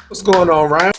What's going on, Ryan?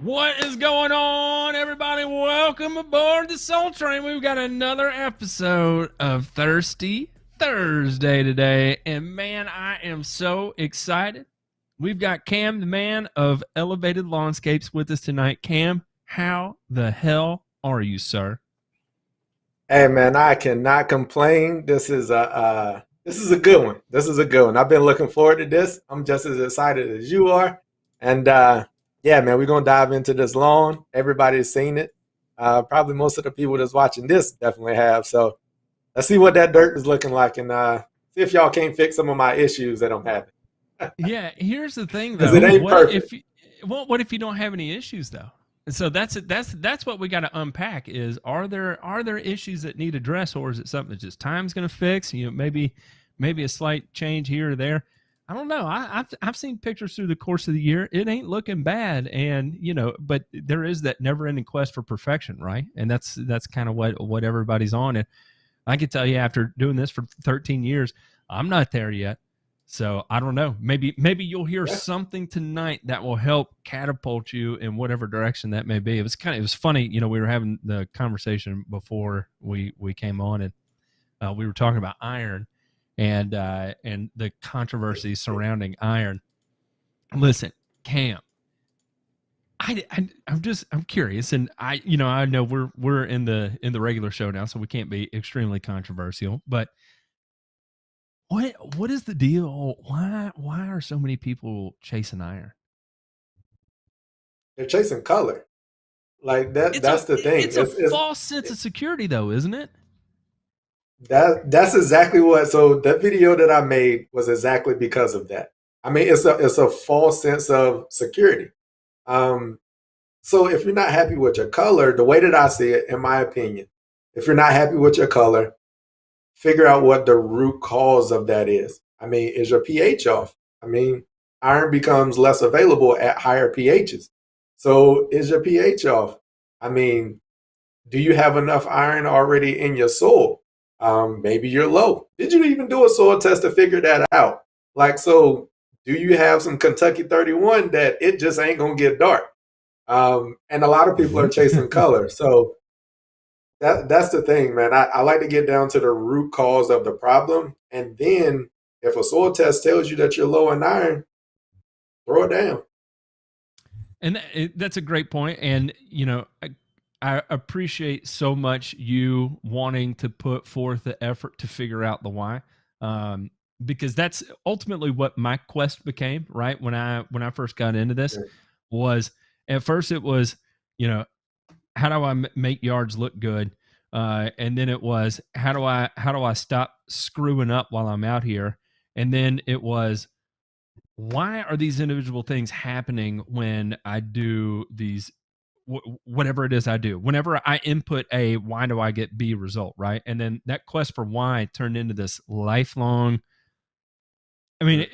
What is going on, everybody? Welcome aboard the Soul Train. We've got another episode of Thirsty Thursday today, and man, I am so excited. We've got Cam, the man of Elevated Lawnscapes, with us tonight. Cam, how the hell are you, sir? Hey man, I cannot complain. This is a good one. This is a good one. I've been looking forward to this. I'm just as excited as you are. And yeah, man, we're gonna dive into this lawn. Everybody's seen it. Probably most of the people that's watching this definitely have. So let's see what that dirt is looking like and see if y'all can't fix some of my issues that I'm having. Yeah, here's the thing Because though. it ain't perfect. What if you don't have any issues though? And so that's what we got to unpack is are there issues that need addressed, or is it something that just time's going to fix? You know, maybe a slight change here or there. I don't know. I've seen pictures through the course of the year. It ain't looking bad, and but there is that never-ending quest for perfection, right? And that's kind of what everybody's on. And I can tell you, after doing this for 13 years, I'm not there yet. So I don't know. Maybe you'll hear something tonight that will help catapult you in whatever direction that may be. It was funny. We were having the conversation before we came on, and we were talking about iron and the controversy surrounding iron. Listen, Cam, I'm curious, and I know we're in the regular show now, so we can't be extremely controversial, but what is the deal? Why are so many people chasing iron? They're chasing color. Like that. It's a That's the thing. it's a false sense of security, though, isn't it? That's exactly what. So that video that I made was exactly because of that. I mean, it's a false sense of security. Um, so if you're not happy with your color, the way that I see it, in my opinion, if you're not happy with your color, figure out what the root cause of that is. I mean, is your pH off? I mean, iron becomes less available at higher pHs. So is your pH off? I mean, do you have enough iron already in your soil? Maybe you're low. Did you even do a soil test to figure that out? Like, so do you have some Kentucky 31 that it just ain't gonna get dark? And a lot of people are chasing color. So that's the thing, man. I like to get down to the root cause of the problem. And then if a soil test tells you that you're low in iron, throw it down. And that's a great point. And I appreciate so much you wanting to put forth the effort to figure out the why, because that's ultimately what my quest became. Right when I first got into this, was at first it was how do I make yards look good, and then it was how do I stop screwing up while I'm out here, and then it was why are these individual things happening when I do these whatever it is I do. Whenever I input A, why do I get B result, right? And then that quest for why turned into this lifelong. I mean,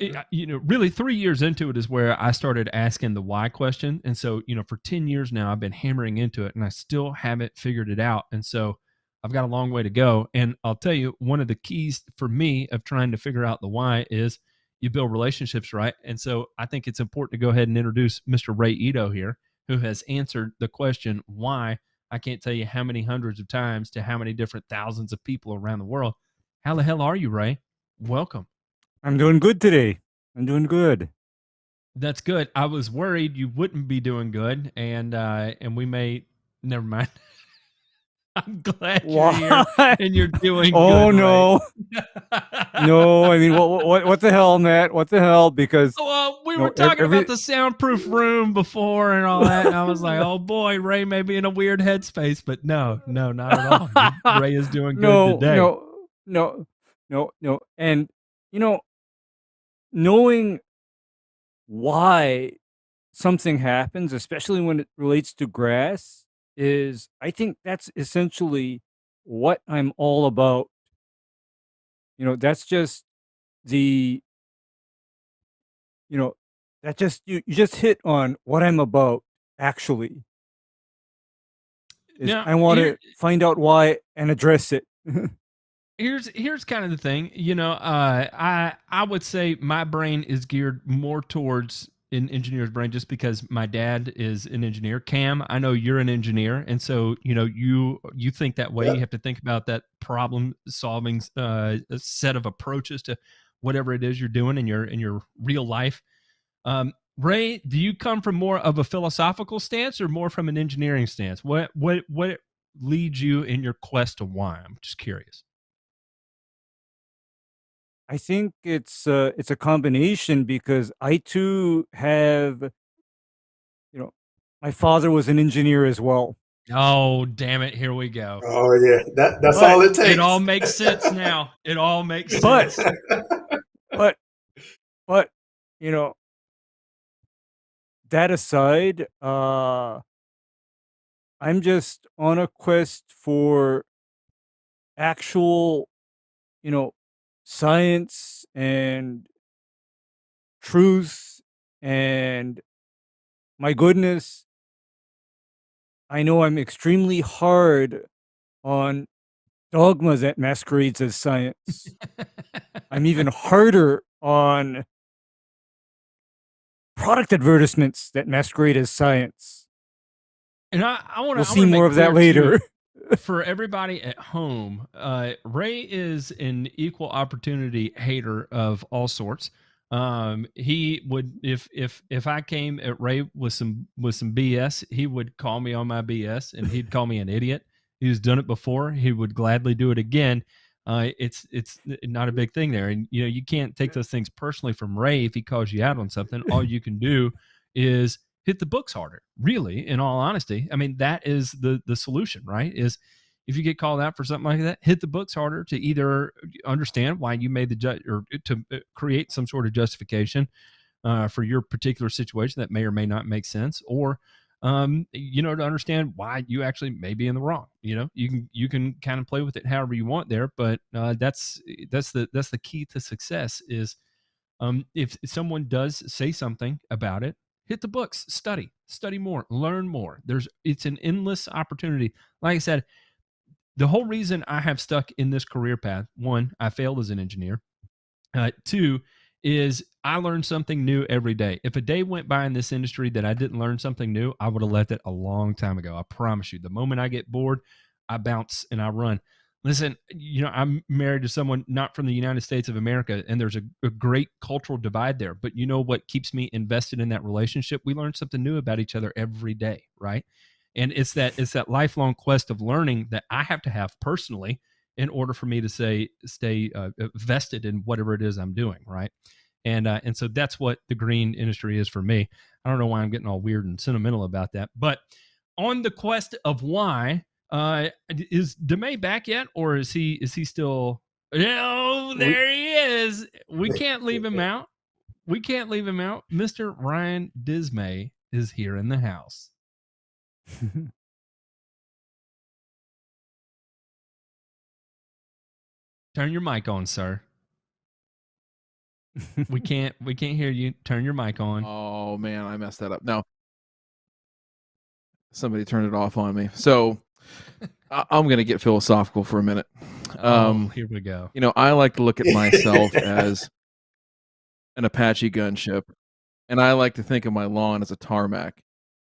really 3 years into it is where I started asking the why question. And so, for 10 years now, I've been hammering into it and I still haven't figured it out. And so I've got a long way to go. And I'll tell you, one of the keys for me of trying to figure out the why is you build relationships, right? And so I think it's important to go ahead and introduce Mr. Ray Ito here, who has answered the question why. I can't tell you how many hundreds of times to how many different thousands of people around the world. How the hell are you, Ray? Welcome. I'm doing good today. I'm doing good. That's good. I was worried you wouldn't be doing good, and we may never mind. I'm glad you're here and you're doing good. Oh no, right? No. I mean, what the hell, Matt? What the hell? Because we were talking about the soundproof room before and all that, and I was like, oh boy, Ray may be in a weird headspace, but no, not at all. Ray is doing good today. No. And knowing why something happens, especially when it relates to grass, I think that's essentially what I'm all about. That's just the, that just, you just hit on what I'm about, actually. Now, I want to find out why and address it. Here's kind of the thing, I would say my brain is geared more towards in engineer's brain just because my dad is an engineer. Cam, I know you're an engineer, and so you think that way. You Yep. have to think about that problem solving a set of approaches to whatever it is you're doing in your real life. Ray, do you come from more of a philosophical stance or more from an engineering stance? What leads you in your quest to why? I'm just curious. I think it's a combination because I too have, my father was an engineer as well. Oh, damn it. Here we go. Oh yeah, that's But all it It all takes. makes sense now. It all makes but sense. but but you know, that aside, I'm just on a quest for actual, you know, science and truth, and my goodness, I know I'm extremely hard on dogma that masquerades as science. I'm even harder on product advertisements that masquerade as science. And I want We'll to see more make of that clear too, later. for everybody at home, Ray is an equal opportunity hater of all sorts. He would, if I came at Ray with some BS, he would call me on my BS and he'd call me an idiot. He's done it before. He would gladly do it again. It's not a big thing there, and you can't take those things personally from Ray if he calls you out on something. All you can do is hit the books harder. Really, in all honesty, I mean that is the solution, right? Is if you get called out for something like that, hit the books harder to either understand why you made the judge or to create some sort of justification for your particular situation that may or may not make sense, or to understand why you actually may be in the wrong. You can kind of play with it however you want there, but that's the key to success is if someone does say something about it, hit the books, study more, learn more. It's an endless opportunity. Like I said, the whole reason I have stuck in this career path, one, I failed as an engineer. Two is I learned something new every day. If a day went by in this industry that I didn't learn something new, I would have left it a long time ago. I promise you. The moment I get bored, I bounce and I run. Listen, I'm married to someone not from the United States of America, and there's a great cultural divide there. But you know what keeps me invested in that relationship? We learn something new about each other every day, right? And it's that lifelong quest of learning that I have to have personally in order for me to stay vested in whatever it is I'm doing, right? And so that's what the green industry is for me. I don't know why I'm getting all weird and sentimental about that, but on the quest of why, is DeMay back yet, or is he still? Oh, We there he is. We can't leave him out. We can't leave him out. Mr. Ryan Dismay is here in the house. Turn your mic on, sir. We can't hear you. Turn your mic on. Oh man, I messed that up. No, somebody turned it off on me. So I'm gonna get philosophical for a minute. Here we go. I like to look at myself as an Apache gunship, and I like to think of my lawn as a tarmac.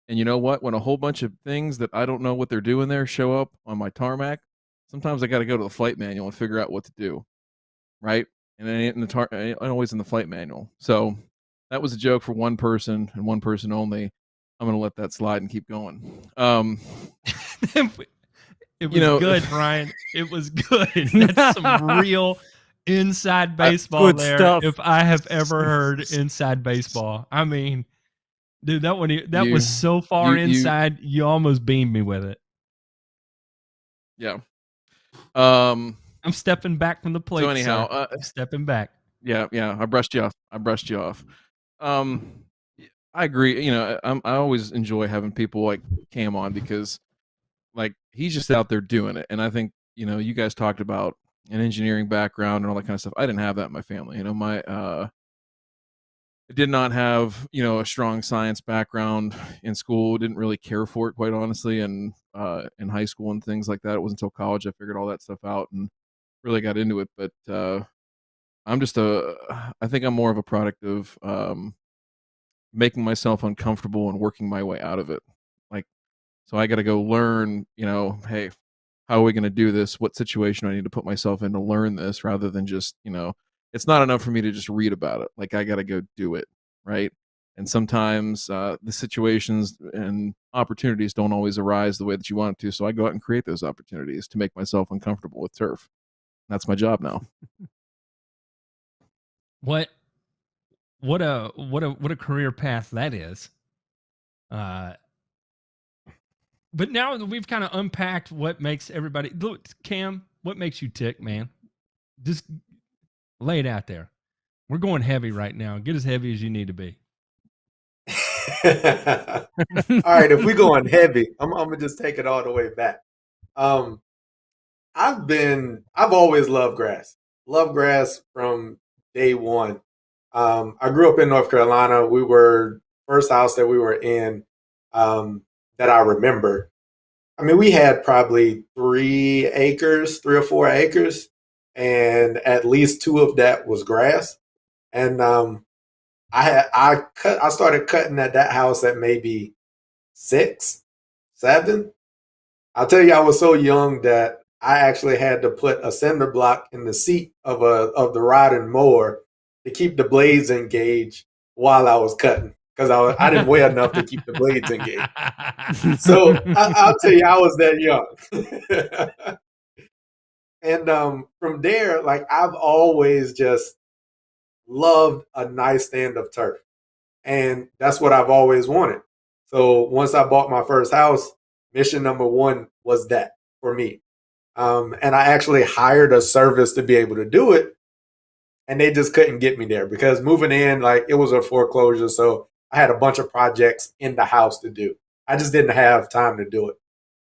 And you know what? When a whole bunch of things that I don't know what they're doing there show up on my tarmac, sometimes I got to go to the flight manual and figure out what to do, right? And it ain't in the ain't always in the flight manual. So that was a joke for one person and one person only. I'm gonna let that slide and keep going. It was good, Brian. It was good. That's some real inside baseball Good there. stuff. If I have ever heard inside baseball, I mean, dude, that was so far inside. You almost beamed me with it. Yeah. I'm stepping back from the plate. So anyhow, I'm stepping back. Yeah. I brushed you off. I agree. I always enjoy having people like Cam on because, like, he's just out there doing it. And I think you guys talked about an engineering background and all that kind of stuff. I didn't have that in my family. I did not have a strong science background in school. Didn't really care for it, quite honestly. And in high school and things like that, it wasn't until college I figured all that stuff out and really got into it. But I think I'm more of a product of making myself uncomfortable and working my way out of it. Like, so I got to go learn, hey, how are we going to do this? What situation do I need to put myself in to learn this, rather than just, it's not enough for me to just read about it. Like, I got to go do it. Right. And sometimes the situations and opportunities don't always arise the way that you want it to. So I go out and create those opportunities to make myself uncomfortable with turf. That's my job now. What a career path that is. But now that we've kind of unpacked what makes everybody look, Cam, what makes you tick, man? Just lay it out there. We're going heavy right now. Get as heavy as you need to be. All right, if we're going heavy, I'm gonna just take it all the way back. I've always loved grass. Loved grass from day one. I grew up in North Carolina. We were first house that we were in that I remember. I mean, we had probably 3 or 4 acres, and at least 2 of that was grass. And I started cutting at that house at maybe 6, 7. I'll tell you, I was so young that I actually had to put a cinder block in the seat of the riding mower to keep the blades engaged while I was cutting, because I didn't weigh enough to keep the blades engaged. So I'll tell you, I was that young. And from there, like, I've always just loved a nice stand of turf. And that's what I've always wanted. So once I bought my first house, mission number 1 was that for me. And I actually hired a service to be able to do it. And they just couldn't get me there because moving in, like, it was a foreclosure. So I had a bunch of projects in the house to do. I just didn't have time to do it.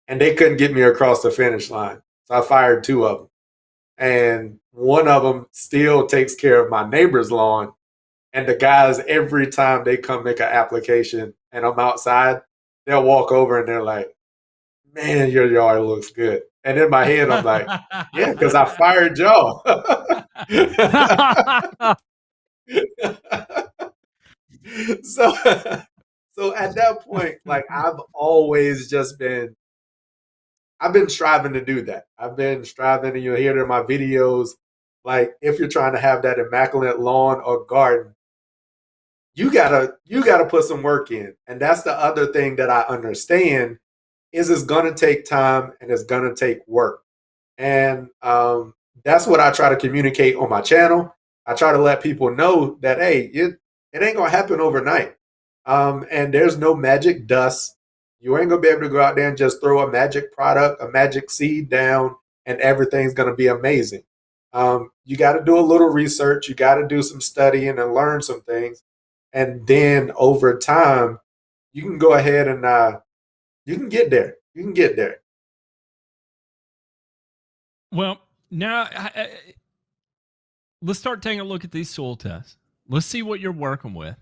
And they couldn't get me across the finish line. So I fired 2 of them. And one of them still takes care of my neighbor's lawn. And the guys, every time they come make an application and I'm outside, they'll walk over and they're like, "Man, your yard looks good." And in my head, I'm like, "Yeah, because I fired y'all." so, so at that point, like, I've been striving to do that. I've been striving, and you'll hear it in my videos. Like, if you're trying to have that immaculate lawn or garden, you gotta put some work in. And that's the other thing that I understand is it's gonna take time and it's gonna take work. And that's what I try to communicate on my channel. I try to let people know that, hey, it ain't gonna happen overnight. And there's no magic dust. You ain't gonna be able to go out there and just throw a magic product, a magic seed down, and everything's gonna be amazing. You got to do a little research. You got to do some studying and learn some things, and then over time, you can go ahead and you can get there. You can get there. Well, now let's start taking a look at these soil tests. Let's see what you're working with,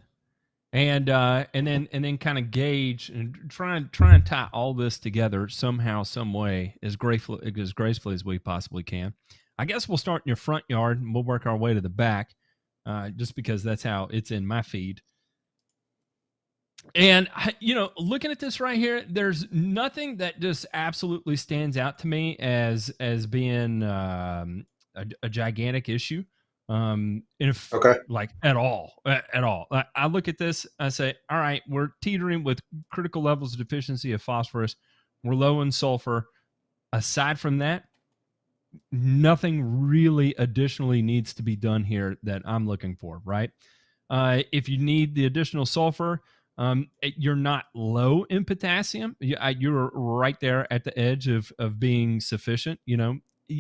and then kind of gauge and try and tie all this together somehow, some way, as gracefully as we possibly can. I guess we'll start in your front yard and we'll work our way to the back, just because that's how it's in my feed. And, looking at this right here, there's nothing that just absolutely stands out to me as being a gigantic issue. Okay. Like, at all. I look at this, I say, all right, we're teetering with critical levels of deficiency of phosphorus. We're low in sulfur. Aside from that, nothing really additionally needs to be done here that I'm looking for, right? If you need the additional sulfur, you're not low in potassium. You're right there at the edge of being sufficient.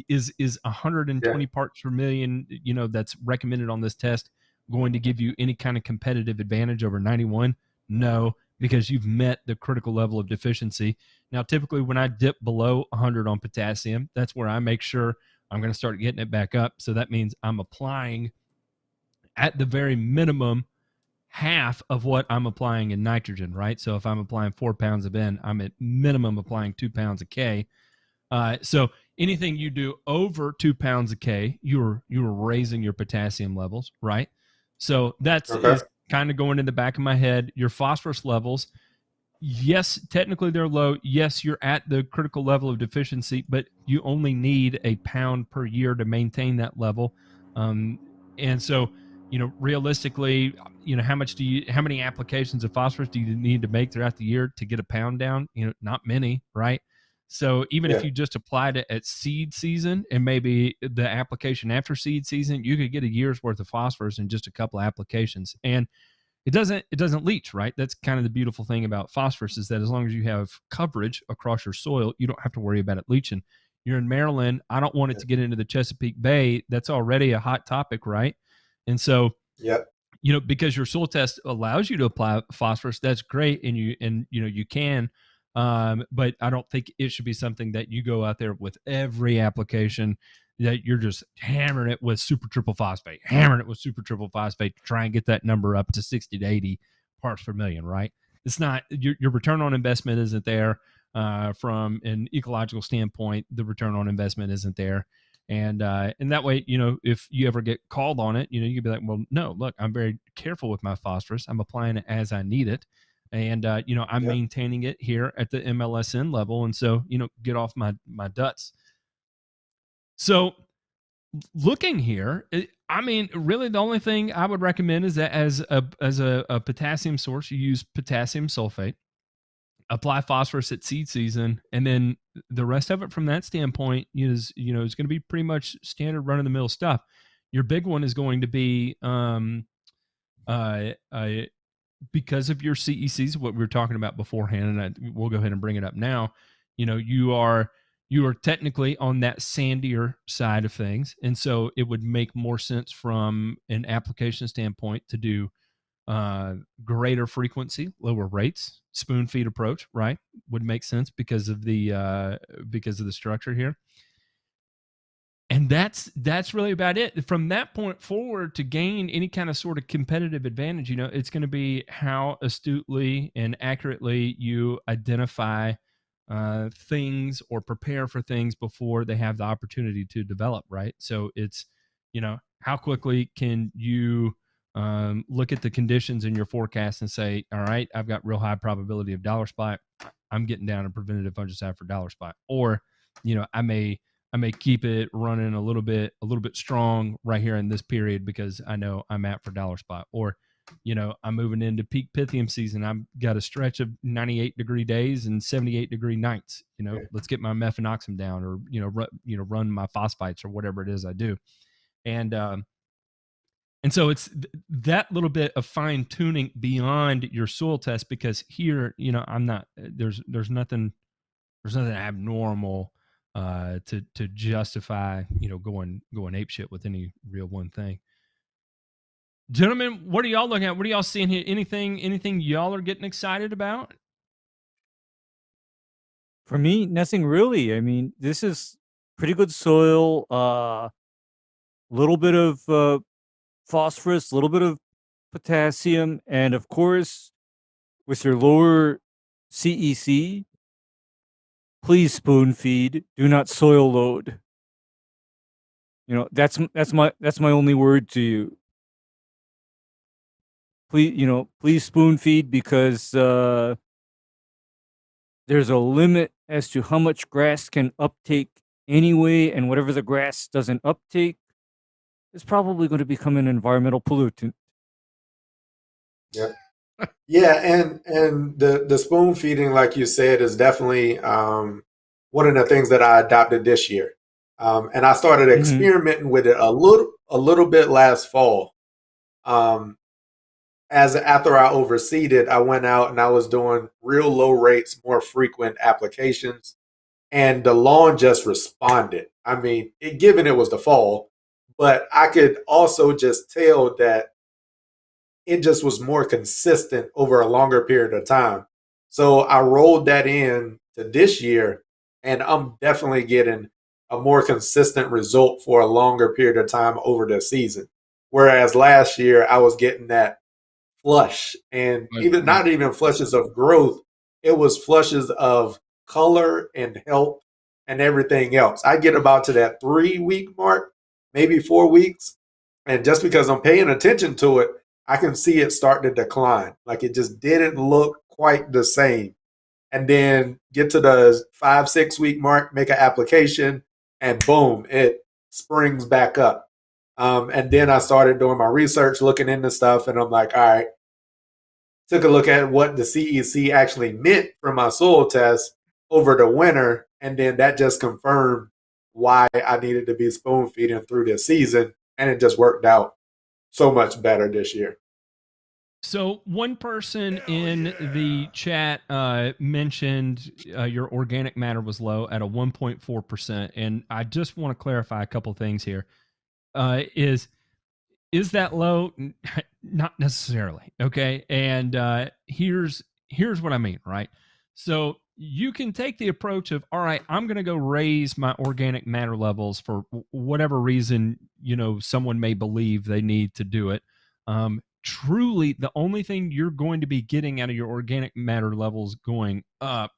Is 120 parts per million, that's recommended on this test, going to give you any kind of competitive advantage over 91? No, because you've met the critical level of deficiency. Now, typically when I dip below 100 on potassium, that's where I make sure I'm going to start getting it back up. So that means I'm applying at the very minimum half of what I'm applying in nitrogen, right? So if I'm applying 4 pounds of N, I'm at minimum applying 2 pounds of K. So anything you do over 2 pounds of K, you're raising your potassium levels, right? So that's Okay. kind of going in the back of my head, your phosphorus levels, yes, technically they're low. Yes, you're at the critical level of deficiency, but you only need a pound per year to maintain that level. And so, realistically, how many applications of phosphorus do you need to make throughout the year to get a pound down? Not many, right? So even if you just applied it at seed season and maybe the application after seed season, you could get a year's worth of phosphorus in just a couple of applications. And it doesn't leach, right? That's kind of the beautiful thing about phosphorus, is that as long as you have coverage across your soil, you don't have to worry about it leaching. You're in Maryland. I don't want it to get into the Chesapeake Bay. That's already a hot topic, right? And so, because your soil test allows you to apply phosphorus, that's great, and you can. But I don't think it should be something that you go out there with every application, that you're just hammering it with super triple phosphate to try and get that number up to 60 to 80 parts per million, right? It's not, your return on investment isn't there. From an ecological standpoint, the return on investment isn't there. And that way, if you ever get called on it, you can be like, well, no, look, I'm very careful with my phosphorus. I'm applying it as I need it. And, I'm maintaining it here at the MLSN level. And so, get off my duts. So looking here, really the only thing I would recommend is that as a potassium source, you use potassium sulfate, apply phosphorus at seed season, and then the rest of it from that standpoint is going to be pretty much standard run of the mill stuff. Your big one is going to be because of your CECs, what we were talking about beforehand, and we'll go ahead and bring it up now. You are technically on that sandier side of things, and so it would make more sense from an application standpoint to do greater frequency, lower rates, spoon feed approach, right? Would make sense because of the structure here. And that's really about it. From that point forward, to gain any kind of sort of competitive advantage, it's going to be how astutely and accurately you identify things or prepare for things before they have the opportunity to develop, right? So it's, how quickly can you look at the conditions in your forecast and say, all right, I've got real high probability of dollar spot. I'm getting down a preventative fungicide for dollar spot. Or, I may keep it running a little bit strong right here in this period because I know I'm at for dollar spot. Or, I'm moving into peak Pythium season. I've got a stretch of 98-degree days and 78-degree nights. Let's get my mefenoxam down, or run my phosphites or whatever it is I do. And so it's that little bit of fine tuning beyond your soil test, because here, I'm not, there's nothing abnormal to justify, going ape shit with any real one thing. Gentlemen, what are y'all looking at? What are y'all seeing here? Anything y'all are getting excited about? For me, nothing really. I mean, this is pretty good soil. Little bit of phosphorus, a little bit of potassium, and of course, with your lower CEC, please spoon feed. Do not soil load. That's my only word to you. Please spoon feed, because there's a limit as to how much grass can uptake anyway, and whatever the grass doesn't uptake is probably going to become an environmental pollutant. Yep. Yeah, and the spoon feeding, like you said, is definitely one of the things that I adopted this year. And I started experimenting with it a little bit last fall. After I overseeded, I went out and I was doing real low rates, more frequent applications, and the lawn just responded. I mean, given it was the fall, but I could also just tell that it just was more consistent over a longer period of time. So I rolled that in to this year, and I'm definitely getting a more consistent result for a longer period of time over the season. Whereas last year I was getting that flush, and even not even flushes of growth, it was flushes of color and health and everything else. I get about to that 3-week mark, maybe 4 weeks, and just because I'm paying attention to it, I can see it start to decline. Like it just didn't look quite the same. And then get to the 5-6 week mark, make an application, and boom, it springs back up. And then I started doing my research, looking into stuff, and I'm like, all right, took a look at what the CEC actually meant for my soil test over the winter, and then that just confirmed why I needed to be spoon feeding through this season, and it just worked out so much better this year. So one person in the chat mentioned your organic matter was low at a 1.4%, and I just want to clarify a couple things here. Is that low? Not necessarily. Okay, and here's what I mean. Right. So you can take the approach of, all right, I'm going to go raise my organic matter levels for whatever reason someone may believe they need to do it. Truly, the only thing you're going to be getting out of your organic matter levels going up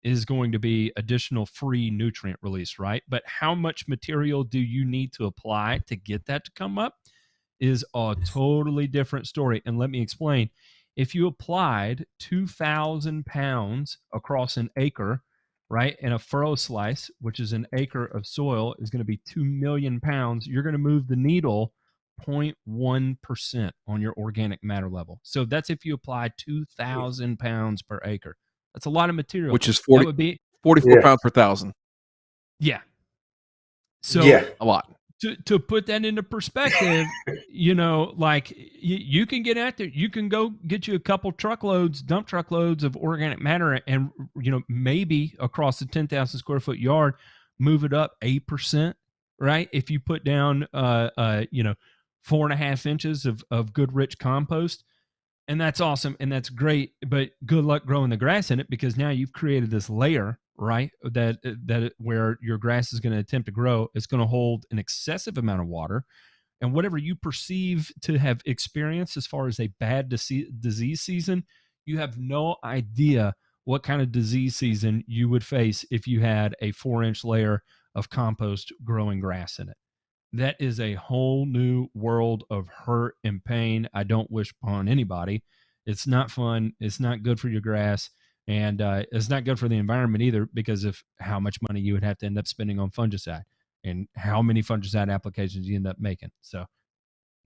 is going to be additional free nutrient release, right? But how much material do you need to apply to get that to come up is a totally different story. And let me explain. If you applied 2,000 pounds across an acre, right, and a furrow slice, which is an acre of soil, is going to be 2 million pounds, you're going to move the needle 0.1% on your organic matter level. So that's if you apply 2,000 pounds per acre. That's a lot of material. Which is that would be 44 pounds per thousand. Yeah. So a lot. To put that into perspective, like you can get out there, you can go get you a couple dump truckloads of organic matter, and maybe across the 10,000 square foot yard, move it up 8%, right? If you put down 4.5 inches of good rich compost, and that's awesome and that's great, but good luck growing the grass in it, because now you've created this layer, right, that where your grass is going to attempt to grow. It's going to hold an excessive amount of water, and whatever you perceive to have experienced as far as a bad disease season, you have no idea what kind of disease season you would face if you had a 4-inch layer of compost growing grass in it. That is a whole new world of hurt and pain I don't wish upon anybody. It's not fun. It's not good for your grass. And it's not good for the environment either, because of how much money you would have to end up spending on fungicide and how many fungicide applications you end up making. So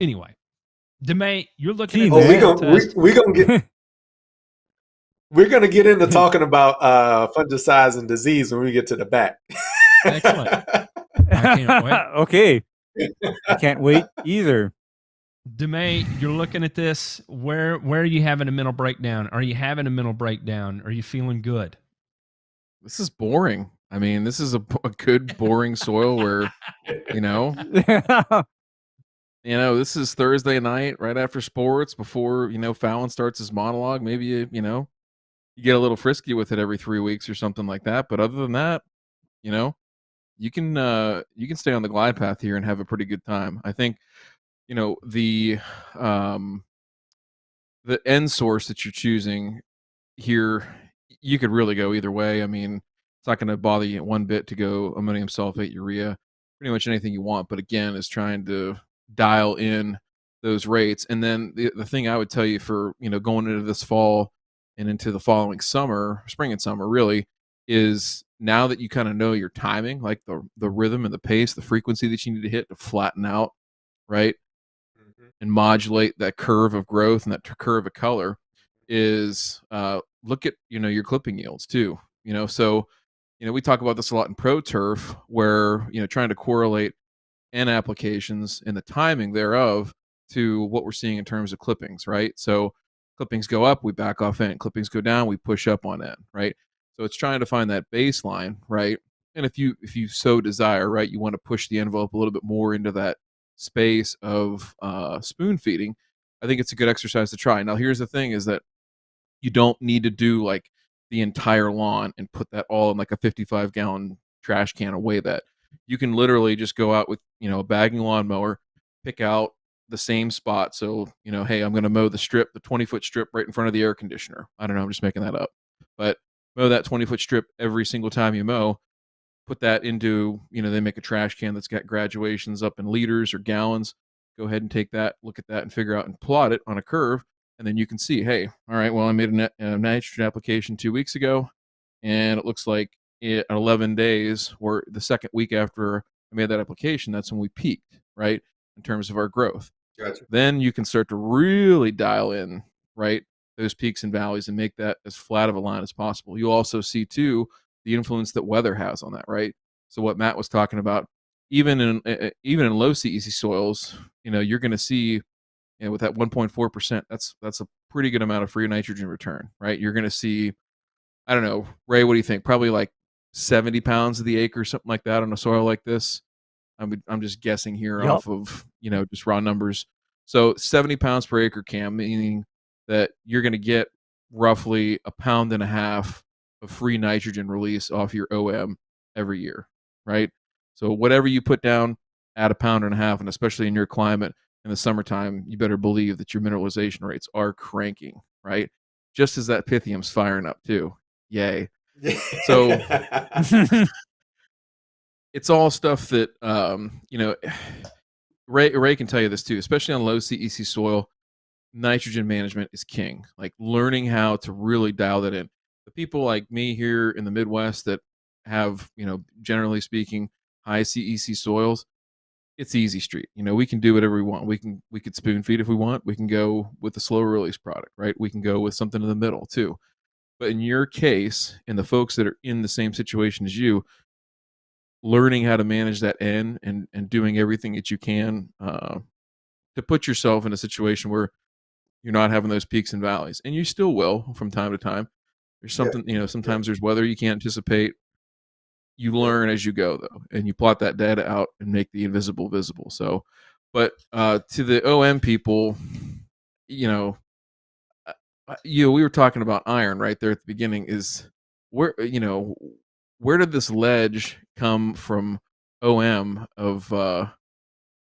anyway, DeMay, you're looking at we're gonna get into talking about fungicides and disease when we get to the back. Excellent. I can't wait. Okay. I can't wait either. DeMay, you're looking at this. Where are you having a mental breakdown? Are you having a mental breakdown? Are you feeling good? This is boring. I mean, this is a good, boring soil where, this is Thursday night right after sports, before, Fallon starts his monologue. Maybe, you get a little frisky with it every 3 weeks or something like that. But other than that, you can stay on the glide path here and have a pretty good time. I think, the end source that you're choosing here, you could really go either way. I mean, it's not going to bother you one bit to go ammonium sulfate, urea, pretty much anything you want. But again, is trying to dial in those rates. And then the thing I would tell you for, going into this fall and into the following summer, spring and summer really, is now that you kind of know your timing, like the rhythm and the pace, the frequency that you need to hit to flatten out, right? And modulate that curve of growth and that curve of color, is look at your clipping yields too. So we talk about this a lot in Pro Turf, where trying to correlate N applications and the timing thereof to what we're seeing in terms of clippings, right? So clippings go up, we back off N. Clippings go down, we push up on N, right? So it's trying to find that baseline, right? And if you so desire, right, you want to push the envelope a little bit more into that space of spoon feeding, I think it's a good exercise to try. Now, here's the thing, is that you don't need to do like the entire lawn and put that all in like a 55-gallon trash can away that. You can literally just go out with, a bagging lawnmower, pick out the same spot. So, hey, I'm going to mow the 20-foot strip right in front of the air conditioner. I don't know, I'm just making that up. But mow that 20-foot strip every single time you mow. Put that into, they make a trash can that's got graduations up in liters or gallons. go ahead and take that, look at that, and figure out and plot it on a curve. And then you can see, hey, all right, well, I made a nitrogen application 2 weeks ago, and it looks like at 11 days, or the second week after I made that application, that's when we peaked, right, in terms of our growth. Gotcha. Then you can start to really dial in, right, those peaks and valleys and make that as flat of a line as possible. You'll also see, too, the influence that weather has on that, right? So what Matt was talking about, even in low CEC soils, you're going to see, with that 1.4%, that's a pretty good amount of free nitrogen return, right? You're going to see, I don't know, Ray, what do you think? Probably like 70 pounds of the acre, something like that, on a soil like this. I'm just guessing here Yup. off of, just raw numbers. So 70 pounds per acre, Cam, meaning that you're going to get roughly 1.5 pounds of free nitrogen release off your OM every year, right? So whatever you put down, add 1.5 pounds, and especially in your climate in the summertime, you better believe that your mineralization rates are cranking, right? Just as that pythium's firing up too. Yay. So it's all stuff that, Ray can tell you this too, especially on low CEC soil. Nitrogen management is king. Like learning how to really dial that in. The people like me here in the Midwest that have, generally speaking, high CEC soils, it's easy street. We can do whatever we want. We could spoon feed if we want. We can go with a slow release product, right? We can go with something in the middle too. But in your case, and the folks that are in the same situation as you, learning how to manage that end and doing everything that you can to put yourself in a situation where you're not having those peaks and valleys, and you still will from time to time. There's something, sometimes there's weather you can't anticipate. You learn as you go though, and you plot that data out and make the invisible visible. So, but to the OM people, we were talking about iron right there at the beginning. Is where where did this ledge come from? OM of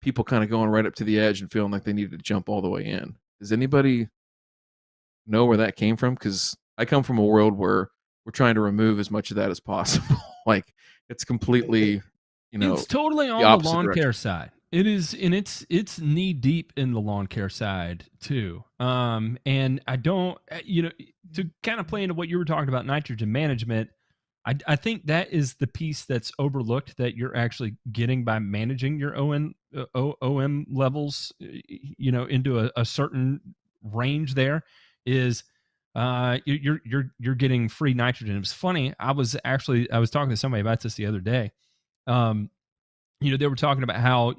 people kind of going right up to the edge and feeling like they needed to jump all the way in. Does anybody know where that came from? Because I come from a world where we're trying to remove as much of that as possible. Like it's completely, It's totally the on the opposite lawn direction. care side. It is, and it's knee deep in the lawn care side too. And I don't, to kind of play into what you were talking about, nitrogen management. I think that is the piece that's overlooked that you're actually getting by managing your OM levels, into a certain range. There is, you're getting free nitrogen. It was funny. I was talking to somebody about this the other day. They were talking about how,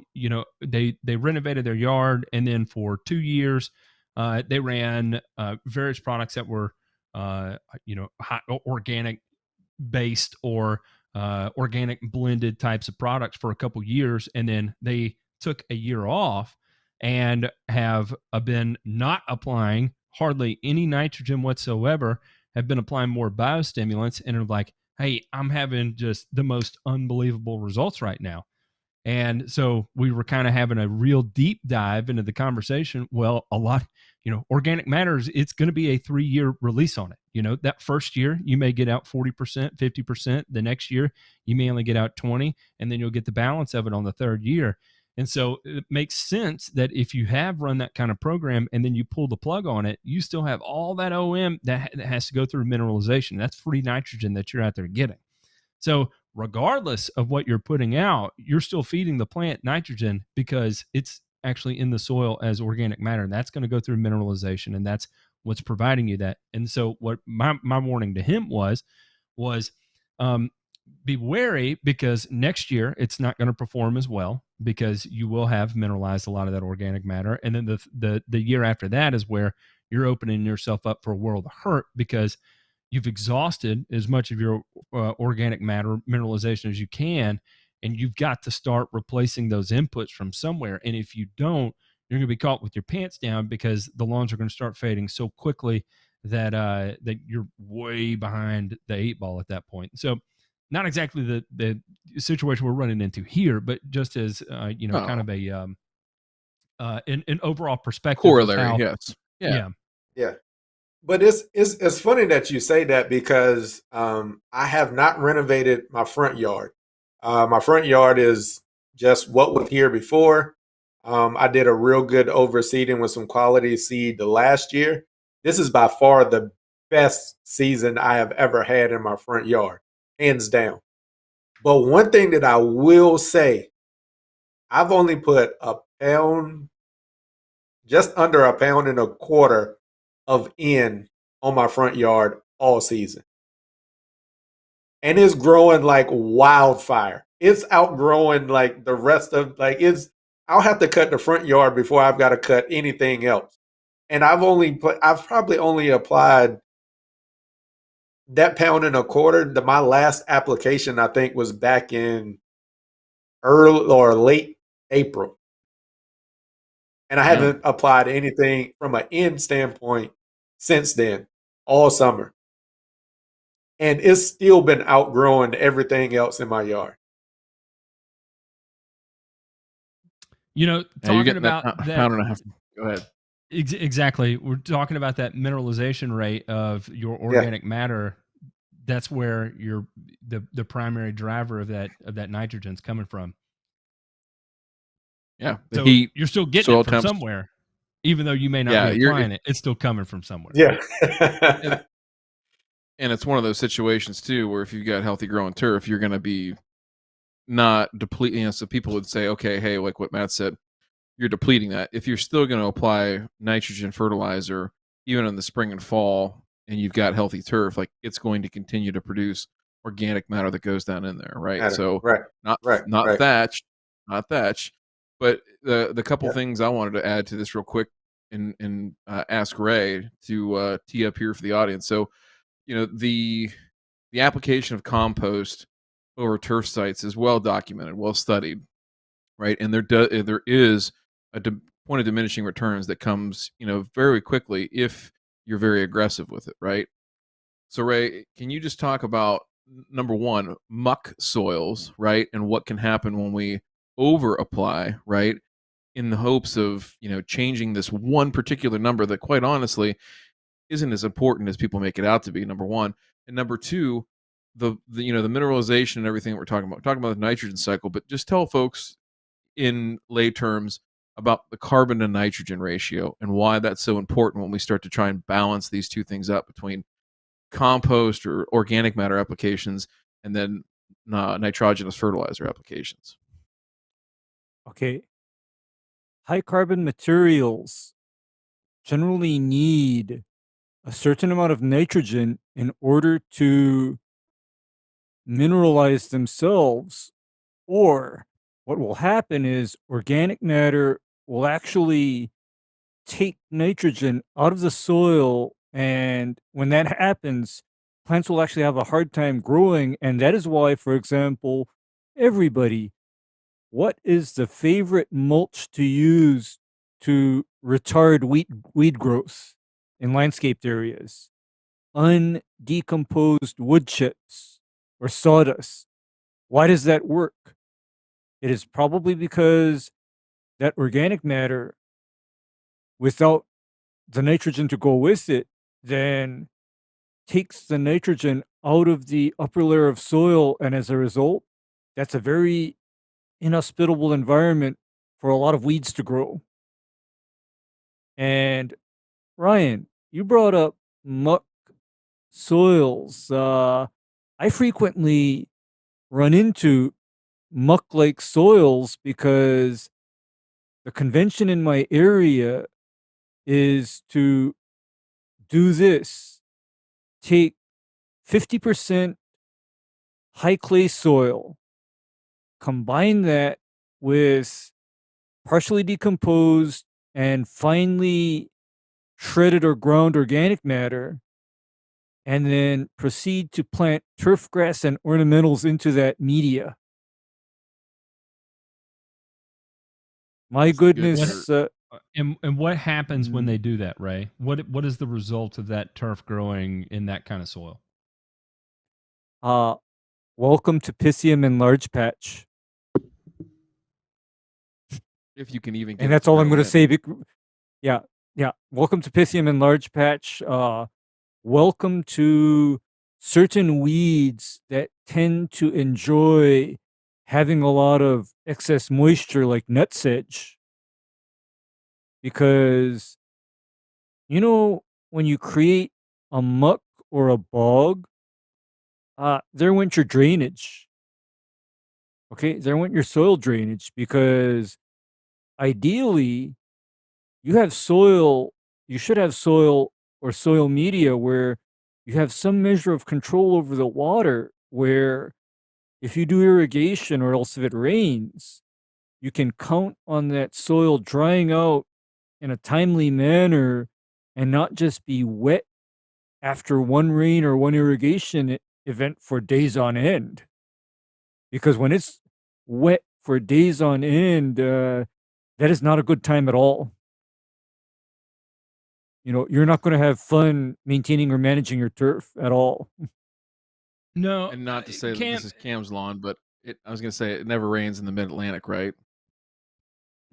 they renovated their yard, and then for 2 years, they ran various products that were, high, organic based or organic blended types of products for a couple years, and then they took a year off and have been not applying hardly any nitrogen whatsoever, have been applying more biostimulants, and are like, hey, I'm having just the most unbelievable results right now. And so we were kind of having a real deep dive into the conversation. Well, a lot, organic matters, it's going to be a 3-year release on it. That first year, you may get out 40%, 50%. The next year, you may only get out 20, and then you'll get the balance of it on the third year. And so it makes sense that if you have run that kind of program and then you pull the plug on it, you still have all that OM that has to go through mineralization. That's free nitrogen that you're out there getting. So regardless of what you're putting out, you're still feeding the plant nitrogen because it's actually in the soil as organic matter. And that's going to go through mineralization, and that's what's providing you that. And so what my warning to him was be wary, because next year it's not going to perform as well because you will have mineralized a lot of that organic matter. And then the year after that is where you're opening yourself up for a world of hurt, because you've exhausted as much of your organic matter mineralization as you can, and you've got to start replacing those inputs from somewhere. And if you don't, you're going to be caught with your pants down, because the lawns are going to start fading so quickly that that you're way behind the 8 ball at that point. So not exactly the situation we're running into here, but just as kind of a an overall perspective Corollary, of how, yes. yeah. But it's funny that you say that, because I have not renovated my front yard. My front yard is just what was here before. I did a real good overseeding with some quality seed the last year. This is by far the best season I have ever had in my front yard, hands down. But one thing that I will say, I've only put a pound, just under a pound and a quarter of N on my front yard all season. And it's growing like wildfire. It's outgrowing like the rest of I'll have to cut the front yard before I've got to cut anything else. And I've probably only applied that pound and a quarter. My last application I think was back in early or late April. And I haven't applied anything from an end standpoint since then, all summer. And it's still been outgrowing everything else in my yard. You know, Yeah, you're talking getting that about that, pound and a half. Go ahead. exactly. We're talking about that mineralization rate of your organic matter. That's where the primary driver of that nitrogen's coming from. Yeah, the So heat, you're still getting soil it from temps. somewhere, even though you may not be applying it. It's still coming from somewhere. Yeah. And it's one of those situations too, where if you've got healthy growing turf, you're going to be not depleting. So people would say, okay, hey, like what Matt said, you're depleting that. If you're still going to apply nitrogen fertilizer, even in the spring and fall, and you've got healthy turf, like it's going to continue to produce organic matter that goes down in there, right? So not thatch, but the couple things I wanted to add to this real quick and ask Ray to tee up here for the audience. So, you know, the application of compost over turf sites is well documented, well studied, right? And there is a point of diminishing returns that comes, you know, very quickly if you're very aggressive with it, right? So Ray, can you just talk about number one, muck soils, right? And what can happen when we over apply, right? In the hopes of, you know, changing this one particular number that quite honestly isn't as important as people make it out to be, number one. And number two, the you know, the mineralization and everything that we're talking about the nitrogen cycle, but just tell folks in lay terms about the carbon to nitrogen ratio and why that's so important when we start to try and balance these two things up between compost or organic matter applications and then nitrogenous fertilizer applications. Okay. High carbon materials generally need a certain amount of nitrogen in order to mineralize themselves, or what will happen is organic matter will actually take nitrogen out of the soil, and when that happens, plants will actually have a hard time growing. And that is why, for example, everybody, what is the favorite mulch to use to retard weed growth in landscaped areas? Undecomposed wood chips or sawdust. Why does that work? It is probably because that organic matter, without the nitrogen to go with it, then takes the nitrogen out of the upper layer of soil. And as a result, that's a very inhospitable environment for a lot of weeds to grow. And Ryan, you brought up muck soils. I frequently run into muck-like soils because the convention in my area is to do this. Take 50% high clay soil, combine that with partially decomposed and finely shredded or ground organic matter, and then proceed to plant turf grass and ornamentals into that media. My goodness. And what happens when they do that, Ray? What is the result of that turf growing in that kind of soil? Welcome to Piscium and Large Patch. If you can even get and that's all I'm going to say. Yeah. Welcome to Piscium and Large Patch. Welcome to certain weeds that tend to enjoy having a lot of excess moisture, like nutsedge. because when you create a muck or a bog, there went your drainage. Okay, there went your soil drainage, because ideally you should have soil or soil media where you have some measure of control over the water, where if you do irrigation or else if it rains, you can count on that soil drying out in a timely manner and not just be wet after one rain or one irrigation event for days on end. Because when it's wet for days on end, that is not a good time at all. You're not going to have fun maintaining or managing your turf at all. No, And not to say that Cam, this is Cam's lawn, but I was gonna say it never rains in the Mid-Atlantic, right?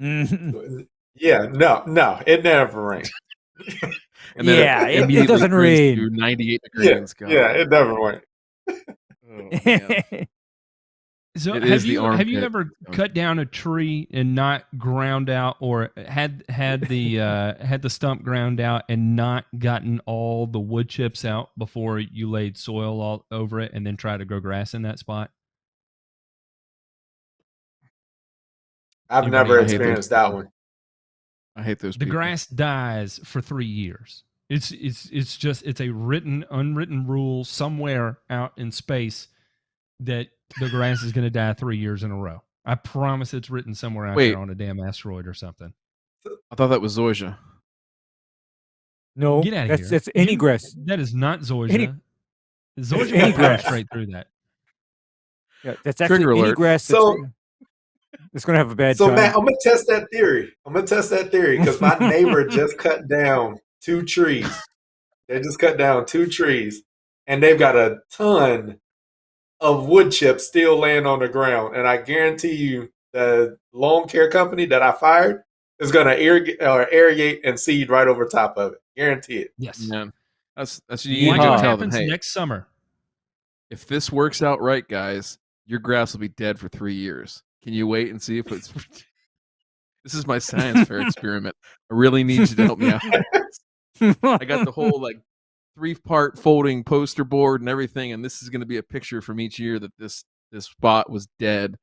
Yeah, no, it never rains. And then Yeah, it it immediately doesn't turns rain. to 98 degrees. Yeah, it never rains. Oh, man. so It have is the you armpit. ever cut down a tree and not ground out, or had the stump ground out and not gotten all the wood chips out before you laid soil all over it and then try to grow grass in that spot? I've Anybody never else? I hate those experienced that people. one. I hate those The people. grass dies for 3 years. It's a unwritten rule somewhere out in space that the grass is going to die 3 years in a row. I promise it's written somewhere out Wait. there on a damn asteroid or something. I thought that was Zoysia. No, Get out of here. that's any grass. That is not Zoysia. Any Zoysia any will power grass. straight through that. Yeah, that's Trigger actually any alert. grass that's So, going to have a bad so time. Matt, I'm gonna test that theory. Because my neighbor just cut down 2 trees. They just cut down 2 trees, and they've got a ton of wood chips still laying on the ground. And I guarantee you, the lawn care company that I fired is gonna irrigate and seed right over top of it. Guarantee it. Yes. Man, that's you need Watch to go what tell them, happens hey, next summer. if this works out right, guys, your grass will be dead for 3 years. Can you wait and see if it's This is my science fair experiment. I really need you to help me out. I got the whole 3-part folding poster board and everything, and this is going to be a picture from each year that this spot was dead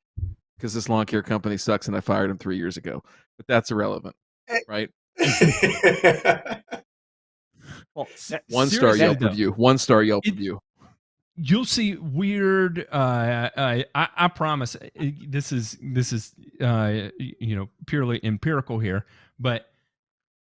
because this lawn care company sucks and I fired him 3 years ago. But that's irrelevant, right? Well, 1-star Yelp though, review. 1-star Yelp review. You'll see weird. I promise. This is purely empirical here, but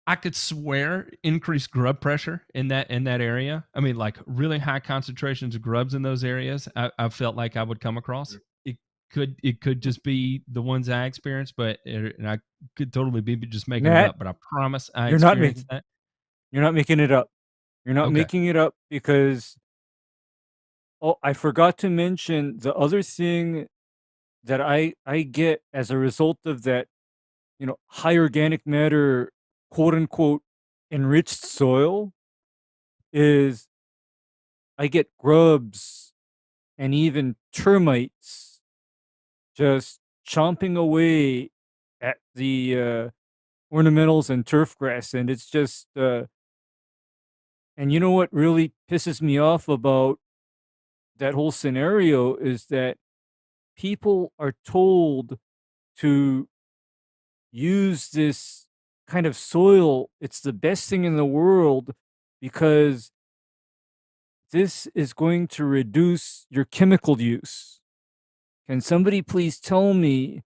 I could swear increased grub pressure in that area. I mean, like really high concentrations of grubs in those areas. I felt like I would come across. It could just be the ones I experienced, but and I could totally be just making it Matt, up. But I promise I you're not experienced that. You're not making it up. You're not Okay. making it up, because I forgot to mention the other thing that I get as a result of that, high organic matter, quote unquote, enriched soil, is I get grubs and even termites just chomping away at the ornamentals and turf grass. And it's just, and you know what really pisses me off about that whole scenario is that people are told to use this kind of soil. It's the best thing in the world because this is going to reduce your chemical use. Can somebody please tell me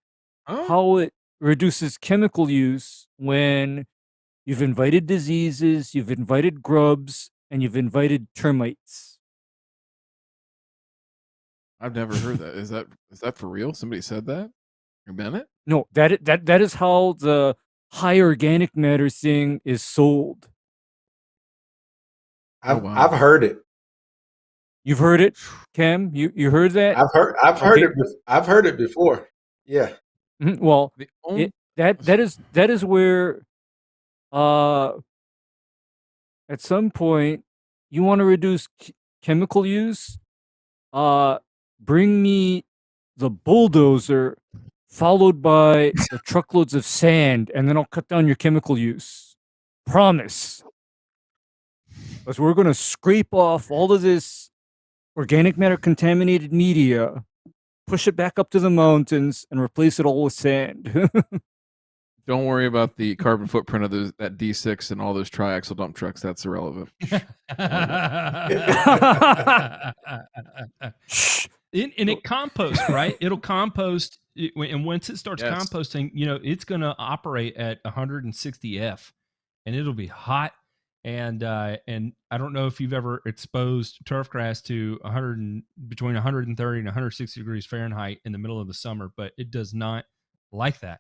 how it reduces chemical use when you've invited diseases, you've invited grubs, and you've invited termites? I've never heard that. Is that for real? Somebody said that? Bennett? No, that is how the high organic matter thing is sold. I've heard it. You've heard it, Cam? You heard that? I've heard it before. Yeah. Well, that is where at some point you want to reduce chemical use, bring me the bulldozer followed by the truckloads of sand, and then I'll cut down your chemical use. Promise. Because we're going to scrape off all of this organic matter contaminated media, push it back up to the mountains, and replace it all with sand. Don't worry about the carbon footprint of that D6 and all those triaxle dump trucks. That's irrelevant. And it composts, right? It'll compost, and once it starts Yes. composting, it's going to operate at 160 F, and it'll be hot. And I don't know if you've ever exposed turf grass to between 130 and 160 degrees Fahrenheit in the middle of the summer, but it does not like that.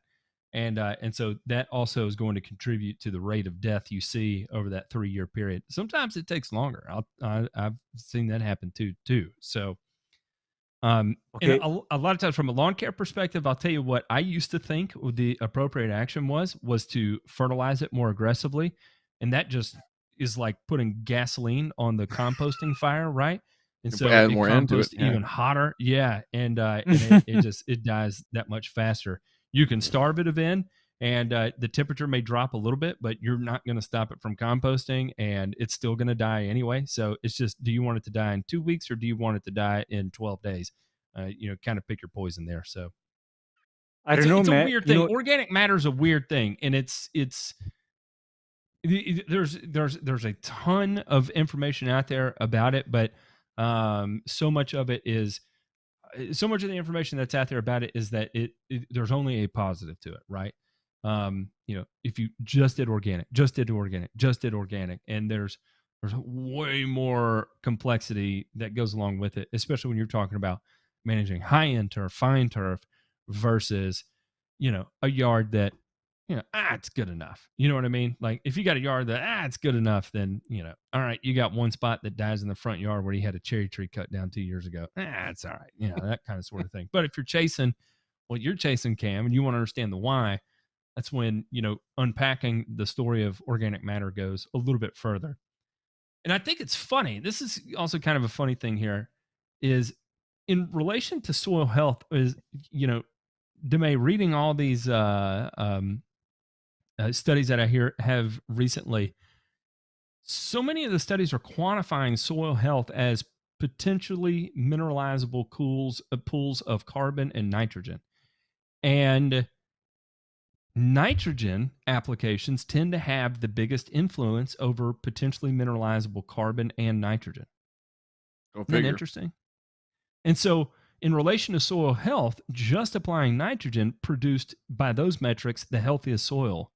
And so that also is going to contribute to the rate of death you see over that 3-year period. Sometimes it takes longer. I've seen that happen too. So, and Okay. a lot of times from a lawn care perspective, I'll tell you what I used to think the appropriate action was to fertilize it more aggressively. And that just is like putting gasoline on the composting fire, right? And so add it more into it, composts even hotter. Yeah. And it dies that much faster. You can starve it in, and the temperature may drop a little bit, but you're not going to stop it from composting, and it's still going to die anyway. So it's just, do you want it to die in 2 weeks, or do you want it to die in 12 days? Kind of pick your poison there. So I don't know, it's a Matt. weird thing. Organic matter is a weird thing, and there's a ton of information out there about it, but so much of the information that's out there about it is that there's only a positive to it, right? If you just did organic, and there's way more complexity that goes along with it, especially when you're talking about managing high-end turf, fine turf versus a yard that it's good enough. You know what I mean? Like if you got a yard that it's good enough, then all right, you got one spot that dies in the front yard where you had a cherry tree cut down 2 years ago. It's all right, that kind of sort of thing. But if you're chasing what you're chasing, Cam, and you want to understand the why, that's when unpacking the story of organic matter goes a little bit further. And I think it's funny. This is also kind of a funny thing here, is in relation to soil health. Is Demay, reading all these studies that I hear have recently, so many of the studies are quantifying soil health as potentially mineralizable pools of carbon and nitrogen. And nitrogen applications tend to have the biggest influence over potentially mineralizable carbon and nitrogen. Isn't that interesting? And so, in relation to soil health, just applying nitrogen produced by those metrics the healthiest soil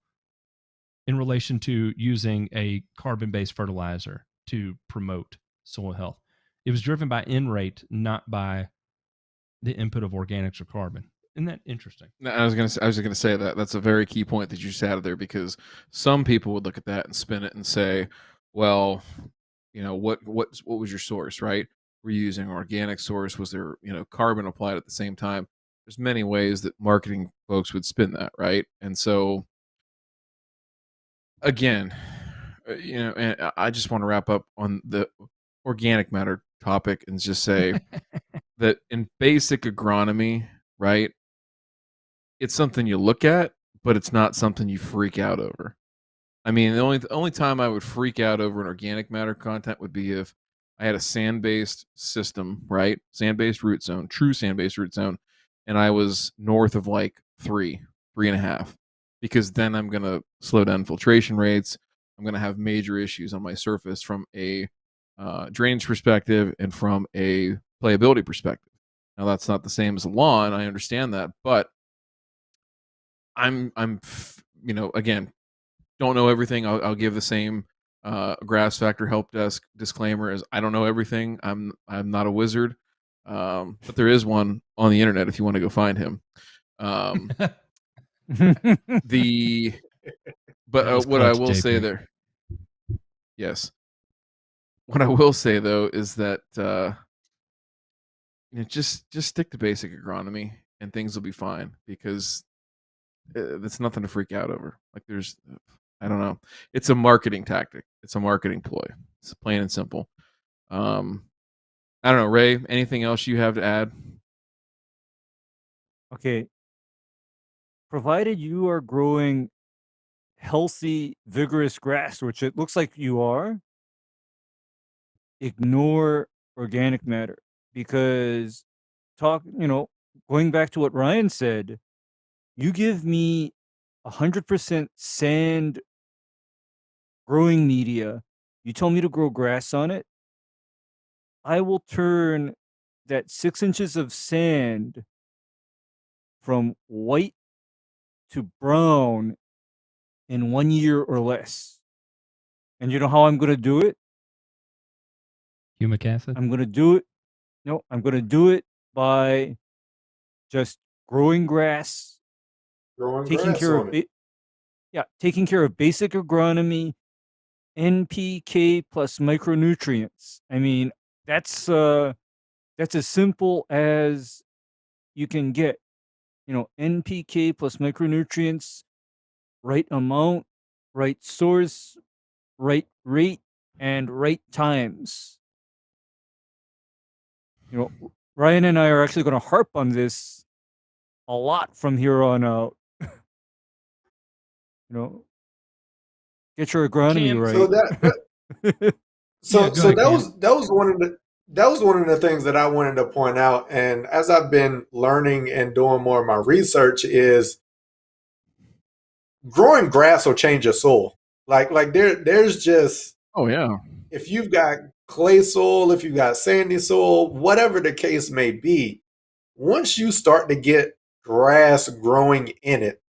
in relation to using a carbon-based fertilizer to promote soil health. It was driven by N rate, not by the input of organics or carbon. Isn't that interesting? I was gonna say that that's a very key point that you just added there, because some people would look at that and spin it and say, well, what was your source, right? Were you using organic source? Was there carbon applied at the same time? There's many ways that marketing folks would spin that, right? And so again, and I just want to wrap up on the organic matter topic and just say that in basic agronomy, right, it's something you look at, but it's not something you freak out over. I mean, the only time I would freak out over an organic matter content would be if I had a sand-based system, right? Sand-based root zone, true sand-based root zone, and I was north of like 3.5, because then I'm going to slow down filtration rates. I'm going to have major issues on my surface from a drainage perspective and from a playability perspective. Now, that's not the same as a lawn. I understand that, but I'm again, don't know everything. I'll give the same grass factor help desk disclaimer as I don't know everything. I'm not a wizard, but there is one on the internet if you want to go find him. What I will say there, yes, what I will say though is that just stick to basic agronomy and things will be fine, because it's nothing to freak out over. Like I don't know. It's a marketing tactic. It's a marketing ploy. It's plain and simple. I don't know, Ray, anything else you have to add? Okay. provided you are growing healthy, vigorous grass, which it looks like you are, ignore organic matter, because going back to what Ryan said, you give me 100% sand growing media, you tell me to grow grass on it, I will turn that 6 inches of sand from white to brown in 1 year or less. And you know how I'm going to do it? Humic acid. I'm going to do it. No, I'm going to do it by just growing grass, Growing taking grass care on of it. taking care of basic agronomy, NPK plus micronutrients. I mean, that's as simple as you can get. NPK plus micronutrients, right amount, right source, right rate, and right times. Ryan and I are actually going to harp on this a lot from here on out. Get your agronomy Cam, right. So that Yeah, go ahead, Cam. that was one of the things that I wanted to point out. And as I've been learning and doing more of my research, is growing grass will change your soil. There's just, Oh yeah. if you've got clay soil, if you've got sandy soil, whatever the case may be, once you start to get grass growing in it,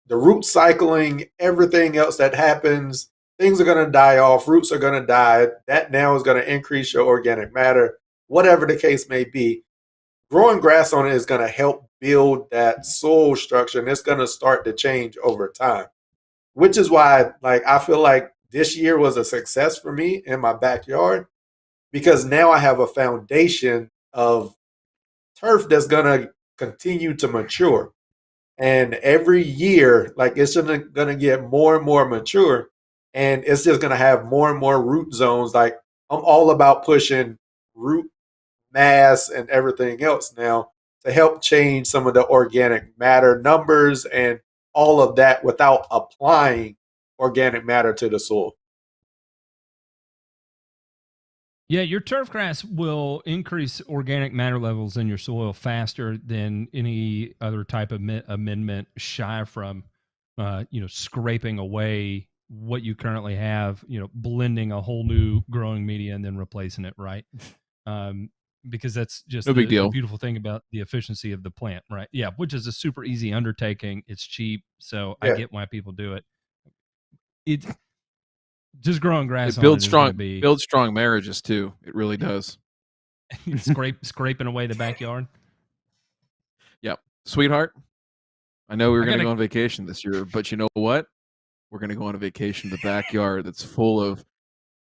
the root cycling, everything else that happens, things are going to die off, roots are going to die. That now is going to increase your organic matter, whatever the case may be. Growing grass on it is going to help build that soil structure, and it's going to start to change over time, which is why I feel like this year was a success for me in my backyard, because now I have a foundation of turf that's going to continue to mature. And every year, it's going to get more and more mature, and it's just going to have more and more root zones. I'm all about pushing root mass and everything else now to help change some of the organic matter numbers and all of that without applying organic matter to the soil. Yeah, your turf grass will increase organic matter levels in your soil faster than any other type of amendment, shy from, scraping away what you currently have, blending a whole new growing media and then replacing it, right? Because that's just No big the deal. beautiful thing about the efficiency of the plant, right? Yeah, which is a super easy undertaking. It's cheap, so I Yeah. get why people do it. It just growing grass It on it is going to be builds strong marriages too. It really does. scraping away the backyard. Yep. Sweetheart, I know we were I going to gotta- go on vacation this year, but you know what? We're going to go on a vacation to the backyard that's full of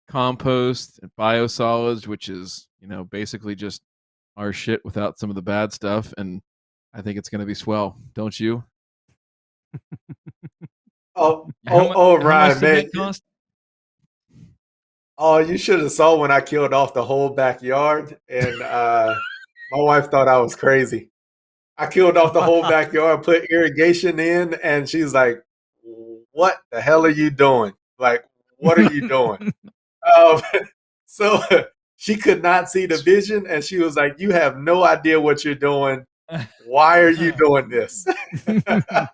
compost and biosolids, which is, basically just our shit without some of the bad stuff. And I think it's going to be swell. Don't you? Oh, How much Ryan, did man. that cost? Oh, you should have saw when I killed off the whole backyard, and my wife thought I was crazy. I killed off the whole backyard, put irrigation in, and she's like, "What the hell are you doing? What are you doing?" Um, so she could not see the vision, and she was like, "You have no idea what you're doing. Why are you doing this?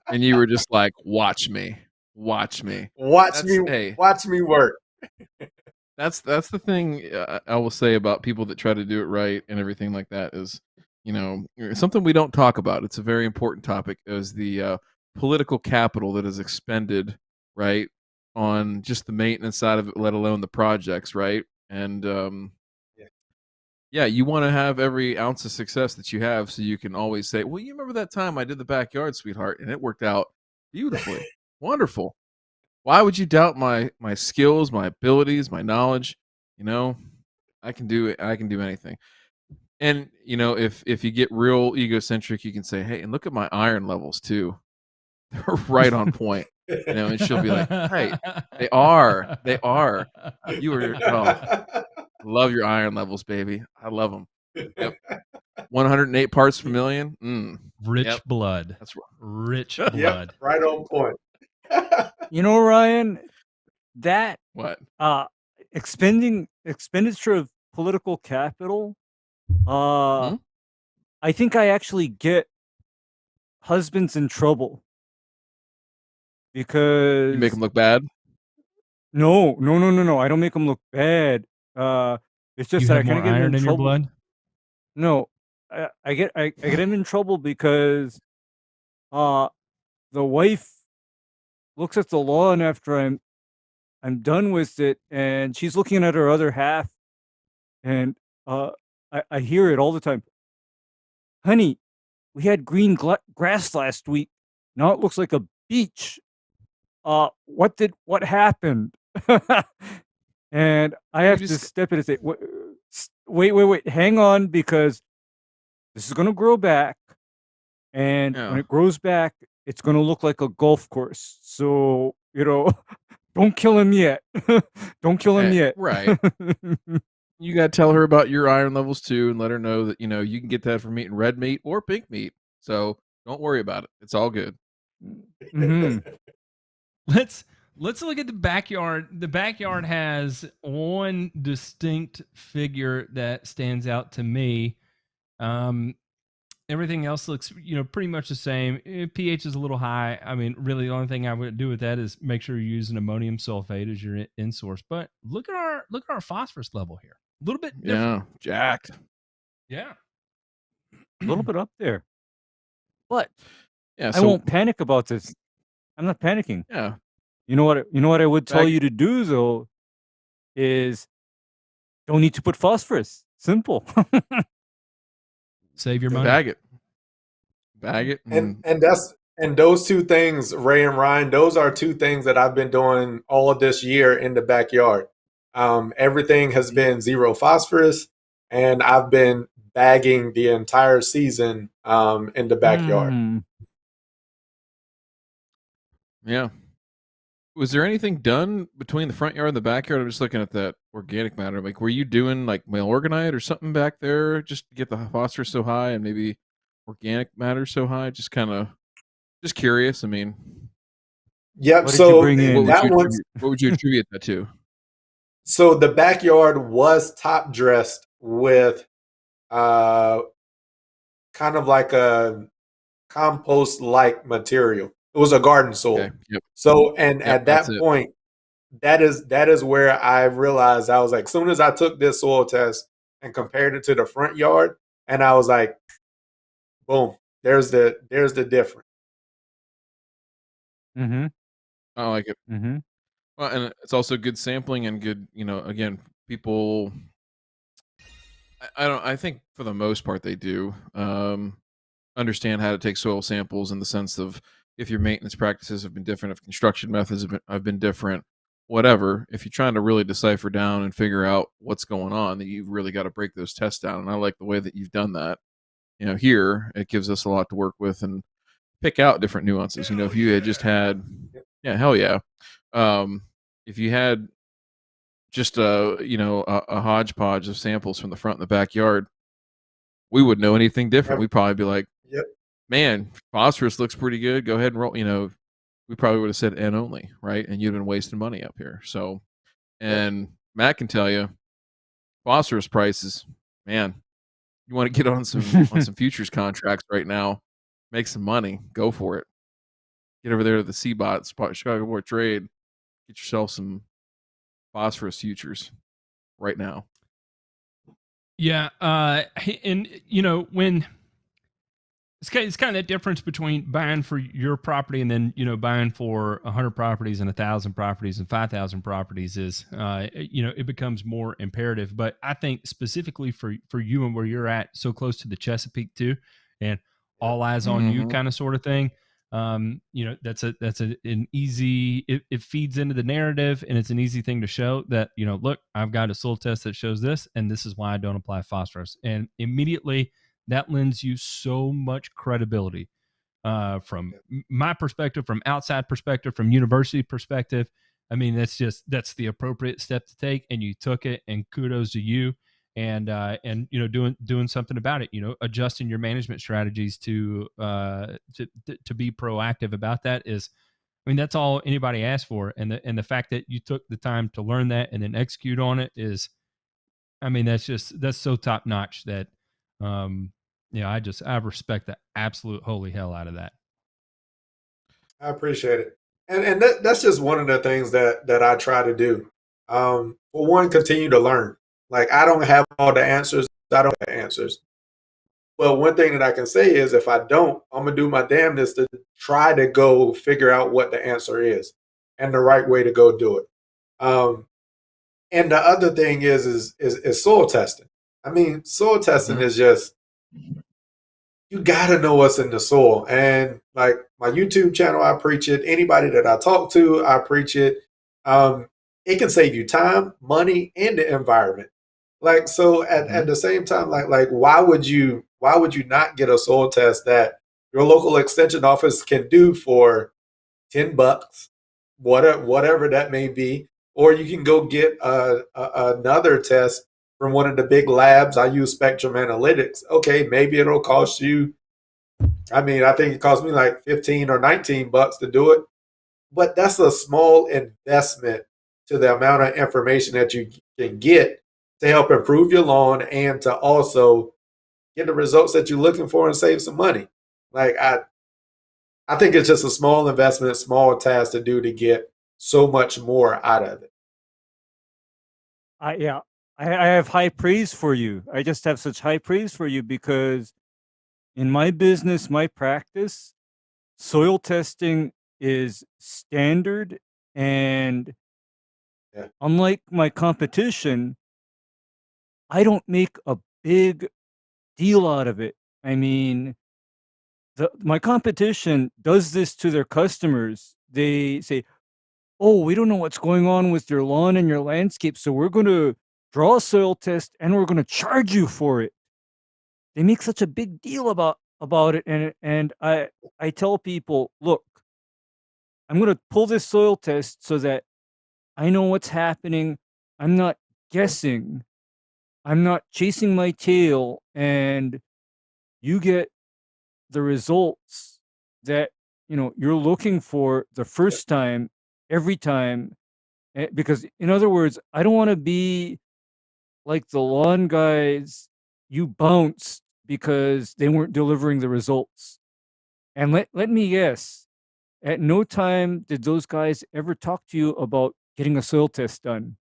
And you were just like, watch me. Watch me. Watch That's, me, hey, watch me work." that's the thing I will say about people that try to do it right and everything like that is, something we don't talk about. It's a very important topic, is the political capital that is expended, right, on just the maintenance side of it, let alone the projects, right? And Yeah. yeah, you want to have every ounce of success that you have, so you can always say, "Well, you remember that time I did the backyard, sweetheart, and it worked out beautifully, wonderful." Why would you doubt my skills, my abilities, my knowledge? I can do it. I can do anything. And if you get real egocentric, you can say, "Hey, and look at my iron levels too. They're right on point." And she'll be like, "Right, they are. They are. You are. Oh, love your iron levels, baby. I love them." Yep. 108 parts per million. Rich Yep. blood. That's Rich Yep, blood. right on point. You know, Ryan, that what? expenditure of political capital, Hmm? I think I actually get husbands in trouble You because make them look bad. no, I don't make them look bad. It's just You that I have kind more of get them iron in in your trouble. blood? No, I get him in trouble because the wife looks at the lawn after I'm done with it, and she's looking at her other half, and I hear it all the time. Honey, we had green grass last week. Now it looks like a beach. What happened? And I You have to just step in and say, wait, hang on, because this is going to grow back. And when yeah. it grows back, it's going to look like a golf course. So, don't kill him yet. Don't kill him yet. Right. You got to tell her about your iron levels too, and let her know that you can get that from eating red meat or pink meat. So don't worry about it. It's all good. Hmm. Let's look at the backyard. The backyard has one distinct figure that stands out to me. Everything else looks, pretty much the same. pH is a little high. I mean, really, the only thing I would do with that is make sure you're using ammonium sulfate as your in source. But look at our phosphorus level here. A little bit different. Yeah, jacked. Yeah. A little bit up there. But Yeah, I won't panic about this. I'm not panicking. Yeah. You know what I would tell Bag- you to do, though, is don't need to put phosphorus. Simple. Save your money. Bag it. And those two things, Ray and Ryan, those are two things that I've been doing all of this year in the backyard. Everything has been zero phosphorus, and I've been bagging the entire season in the backyard. Yeah. Was there anything done between the front yard and the backyard? I'm just looking at that organic matter. Like, were you doing like mail organite or something back there just to get the phosphorus so high and maybe organic matter so high? Just curious. I mean, Yep. What did you bring in? what would you attribute that to? So the backyard was top dressed with kind of like a compost like material. It was a garden soil. Okay. Yep. So at that that's point, that is where I realized, I was like, as soon as I took this soil test and compared it to the front yard, and I was like, boom, there's the difference. Mm-hmm. I like it. Mm-hmm. Well, and it's also good sampling and good, again, people. I think for the most part they do understand how to take soil samples in the sense of if your maintenance practices have been different, if construction methods have been different, whatever. If you're trying to really decipher down and figure out what's going on, then you've really got to break those tests down. And I like the way that you've done that. Here it gives us a lot to work with and pick out different nuances. If you had just had, yeah, hell yeah. If you had just a hodgepodge of samples from the front and the backyard, we wouldn't know anything different. We'd probably be like, yep, man, phosphorus looks pretty good. Go ahead and roll. We probably would have said N only, right? And you'd been wasting money up here. So, and Matt can tell you, phosphorus prices, man, you want to get on some futures contracts right now, make some money, go for it. Get over there to the CBOT, Chicago Board of Trade, get yourself some phosphorus futures right now. Yeah, and when it's kind of that difference between buying for your property and then buying for 100 properties and 1,000 properties and 5,000 properties is it becomes more imperative. But I think specifically for you and where you're at, so close to the Chesapeake too, and all eyes on you kind of sort of thing. That's an easy, it feeds into the narrative, and it's an easy thing to show that, look, I've got a soil test that shows this, and this is why I don't apply phosphorus. And immediately that lends you so much credibility, from my perspective, from outside perspective, from university perspective. I mean, that's the appropriate step to take, and you took it, and kudos to you. and doing something about it, adjusting your management strategies to be proactive about that is, I mean, that's all anybody asks for. And the fact that you took the time to learn that and then execute on it is, I mean, that's so top notch that, I respect the absolute holy hell out of that. I appreciate it. And that's just one of the things that I try to do. For one, continue to learn. Like, I don't have all the answers. I don't have answers. Well, one thing that I can say is if I don't, I'm gonna do my damnedest to try to go figure out what the answer is and the right way to go do it. Um, and the other thing is soil testing. I mean, soil testing is just, you gotta know what's in the soil. And like my YouTube channel, I preach it. Anybody that I talk to, I preach it. It can save you time, money, and the environment. Like, so at the same time, like why would you not get a soil test that your local extension office can do for $10, whatever that may be, or you can go get another test from one of the big labs. I use Spectrum Analytics. Okay, maybe it'll cost you. I mean, I think it cost me like 15 or $19 to do it, but that's a small investment to the amount of information that you can get to help improve your lawn and to also get the results that you're looking for and save some money. Like, I think it's just a small investment, small task to do to get so much more out of it. Yeah, I have high praise for you. I just have such high praise for you because in my business, my practice, soil testing is standard. And Yeah. unlike my competition, I don't make a big deal out of it. I mean, my competition does this to their customers. They say, "Oh, we don't know what's going on with your lawn and your landscape, so we're going to draw a soil test and we're going to charge you for it." They make such a big deal about it, and I tell people, "Look, I'm going to pull this soil test so that I know what's happening. I'm not guessing. I'm not chasing my tail, and you get the results that you're looking for the first time, every time." Because, in other words, I don't want to be like the lawn guys you bounced because they weren't delivering the results. And let me guess, at no time did those guys ever talk to you about getting a soil test done.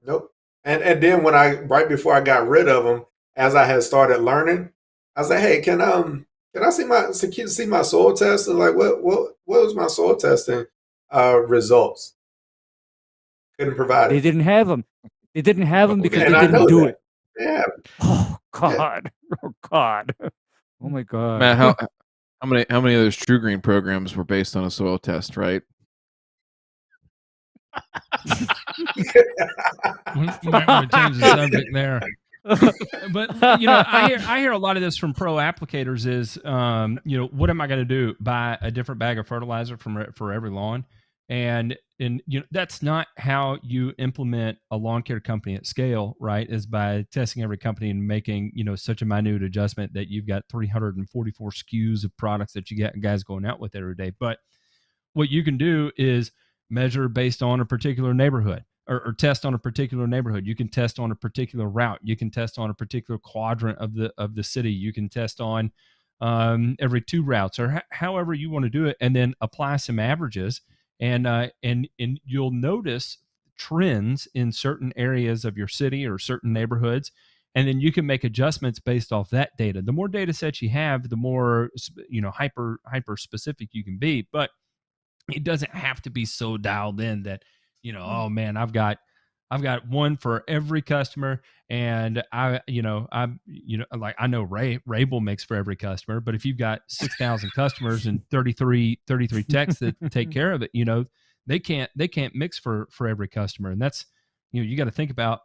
Nope. And then when right before I got rid of them, as I had started learning, I was like, "Hey, can I see my soil test?" And like, what was my soil testing results? Couldn't provide They it. didn't have them. They didn't have them because And they I didn't know do that. it. Yeah. Oh Yeah. God. Oh God. Oh my God. Matt, how many of those True Green programs were based on a soil test, right? We might want to change the subject there. But I hear a lot of this from pro applicators is, what am I going to do? Buy a different bag of fertilizer for every lawn? And that's not how you implement a lawn care company at scale, right? Is by testing every company and making such a minute adjustment that you've got 344 SKUs of products that you get guys going out with every day. But what you can do is measure based on a particular neighborhood, or test on a particular neighborhood. You can test on a particular route. You can test on a particular quadrant of the city. You can test on every 2 routes, or however you want to do it, and then apply some averages, and you'll notice trends in certain areas of your city or certain neighborhoods, and then you can make adjustments based off that data. The more data sets you have, the more hyper specific you can be. But it doesn't have to be so dialed in that, oh man, I've got one for every customer. And like, I know Rabel makes for every customer, but if you've got 6,000 customers and 33 techs that take care of it, they can't mix for every customer. And that's, you got to think about,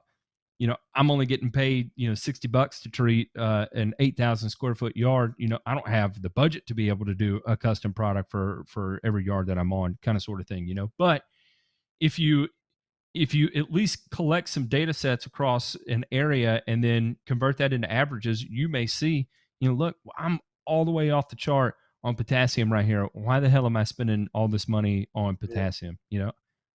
I'm only getting paid, $60 to treat an 8,000 square foot yard. I don't have the budget to be able to do a custom product for every yard that I'm on, kind of sort of thing. But if you if you at least collect some data sets across an area and then convert that into averages, you may see, look, I'm all the way off the chart on potassium right here. Why the hell am I spending all this money on Yeah. potassium?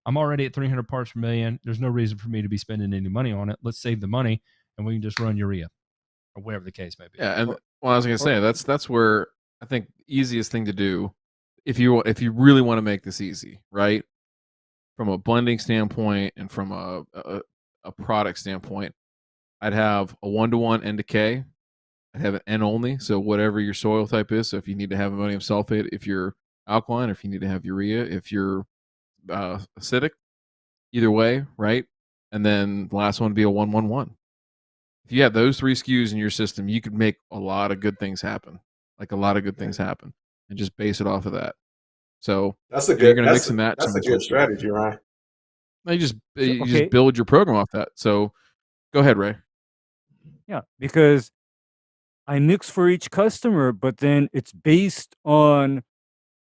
I'm already at 300 parts per million. There's no reason for me to be spending any money on it. Let's save the money and we can just run urea or whatever the case may be. Yeah, and I was gonna say that's where I think the easiest thing to do, if you really want to make this easy, right? From a blending standpoint and from a product standpoint, I'd have a 1-to-1 N to K. I'd have an N only, so whatever your soil type is. So if you need to have ammonium sulfate, if you're alkaline, or if you need to have urea, if you're acidic, either way, right? And then the last one would be a 1-1-1. If you have those 3 SKUs in your system, you could make a lot of good things happen. Like a lot of good things happen, and just base it off of that. So That's a you're good. going to mix and match. That's a good strategy, Ryan. You just okay. build your program off that. So go ahead, Ray. Yeah, because I mix for each customer, but then it's based on,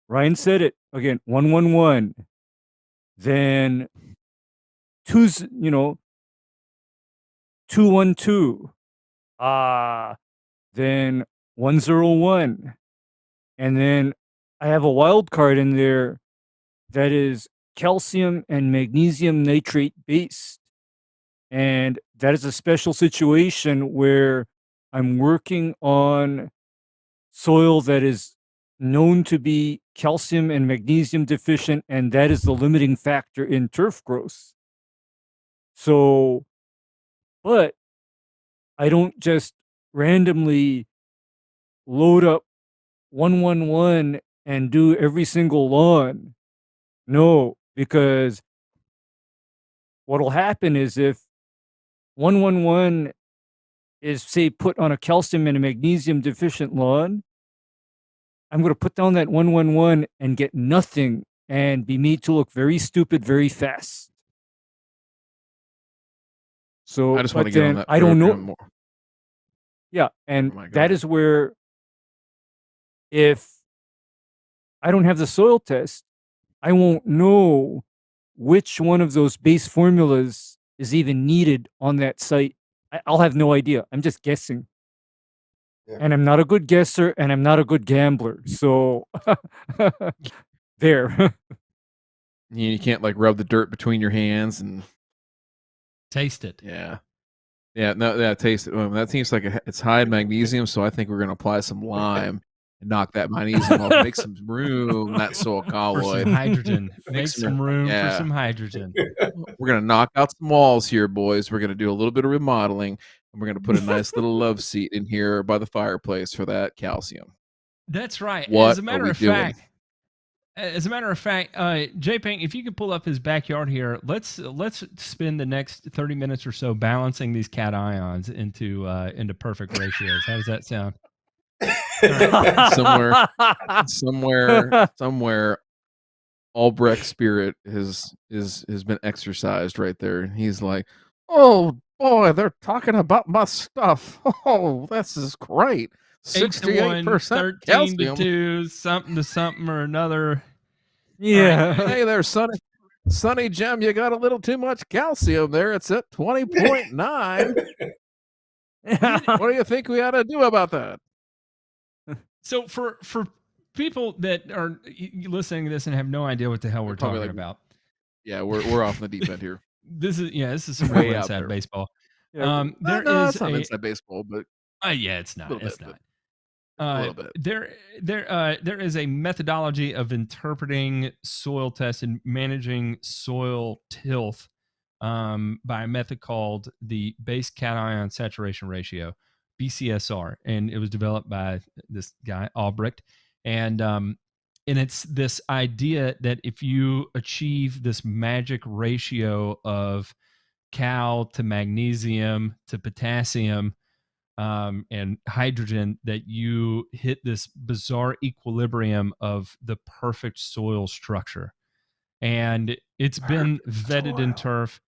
Ryan said it again, 1-1-1, then 2-1-2, then 1-0-1, and then I have a wild card in there that is calcium and magnesium nitrate based. And that is a special situation where I'm working on soil that is known to be calcium and magnesium deficient, and that is the limiting factor in turf growth. So, but I don't just randomly load up 1-1-1 and do every single lawn. No, because what'll happen is if 1-1-1 is, say, put on a calcium and a magnesium deficient lawn, I'm going to put down that 1-1-1 and get nothing and be made to look very stupid very fast. So I just want to but get on then that I don't know. program more. Yeah, and Oh my God. that is where, if I don't have the soil test, I won't know which one of those base formulas is even needed on that site. I'll have no idea. I'm just guessing. Yeah. And I'm not a good guesser and I'm not a good gambler. So there. You can't like rub the dirt between your hands and Taste it. yeah. Yeah, no, yeah, taste it. That seems like it's high in magnesium, so I think we're going to apply some lime and knock that magnesium off. Make some room in that soil For colloid. some hydrogen. Make some some room for yeah. some hydrogen. We're going to knock out some walls here, boys. We're going to do a little bit of remodeling, and we're going to put a nice little love seat in here by the fireplace for that calcium. That's right. What As a matter are we of doing? fact, J-Paint, if you could pull up his backyard here, let's spend the next 30 minutes or so balancing these cations into perfect ratios. How does that sound? Somewhere Albrecht's spirit has been exercised right there. He's like, oh boy, they're talking about my stuff. Oh, this is great. 68% 13 calcium. to 2, something to something or another. Yeah. Right. Hey there, Sonny Jim, you got a little too much calcium there. It's at 20.9. What do you think we ought to do about that? So for people that are listening to this and have no idea what the hell we're talking about. Yeah, we're off in the deep end here. This is some Way real out inside there. baseball. Yeah. It's not inside baseball, but yeah, it's not. It's not. A little bit. There is a methodology of interpreting soil tests and managing soil tilth by a method called the base cation saturation ratio, BCSR, and it was developed by this guy Albrecht, and it's this idea that if you achieve this magic ratio of cal to magnesium to potassium and hydrogen, that you hit this bizarre equilibrium of the perfect soil structure. And it's been vetted in turf,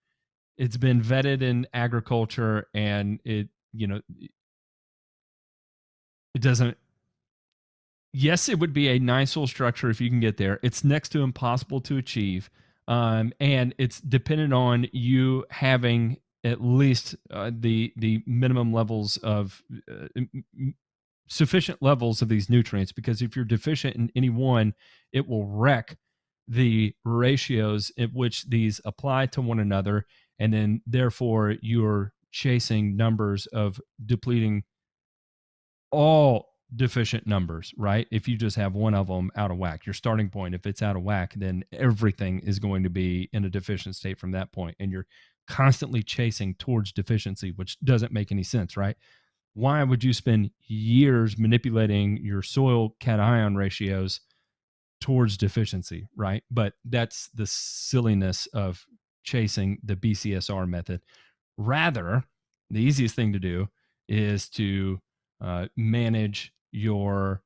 it's been vetted in agriculture, and it doesn't. Yes, it would be a nice soil structure if you can get there. It's next to impossible to achieve, And it's dependent on you having at least the minimum levels of sufficient levels of these nutrients, because if you're deficient in any one, it will wreck the ratios at which these apply to one another, and then therefore you're chasing numbers of depleting all deficient numbers, right? If you just have one of them out of whack, your starting point, if it's out of whack, then everything is going to be in a deficient state from that point, and you're constantly chasing towards deficiency, which doesn't make any sense, right? Why would you spend years manipulating your soil cation ratios towards deficiency, right? But that's the silliness of chasing the BCSR method. Rather, the easiest thing to do is to manage your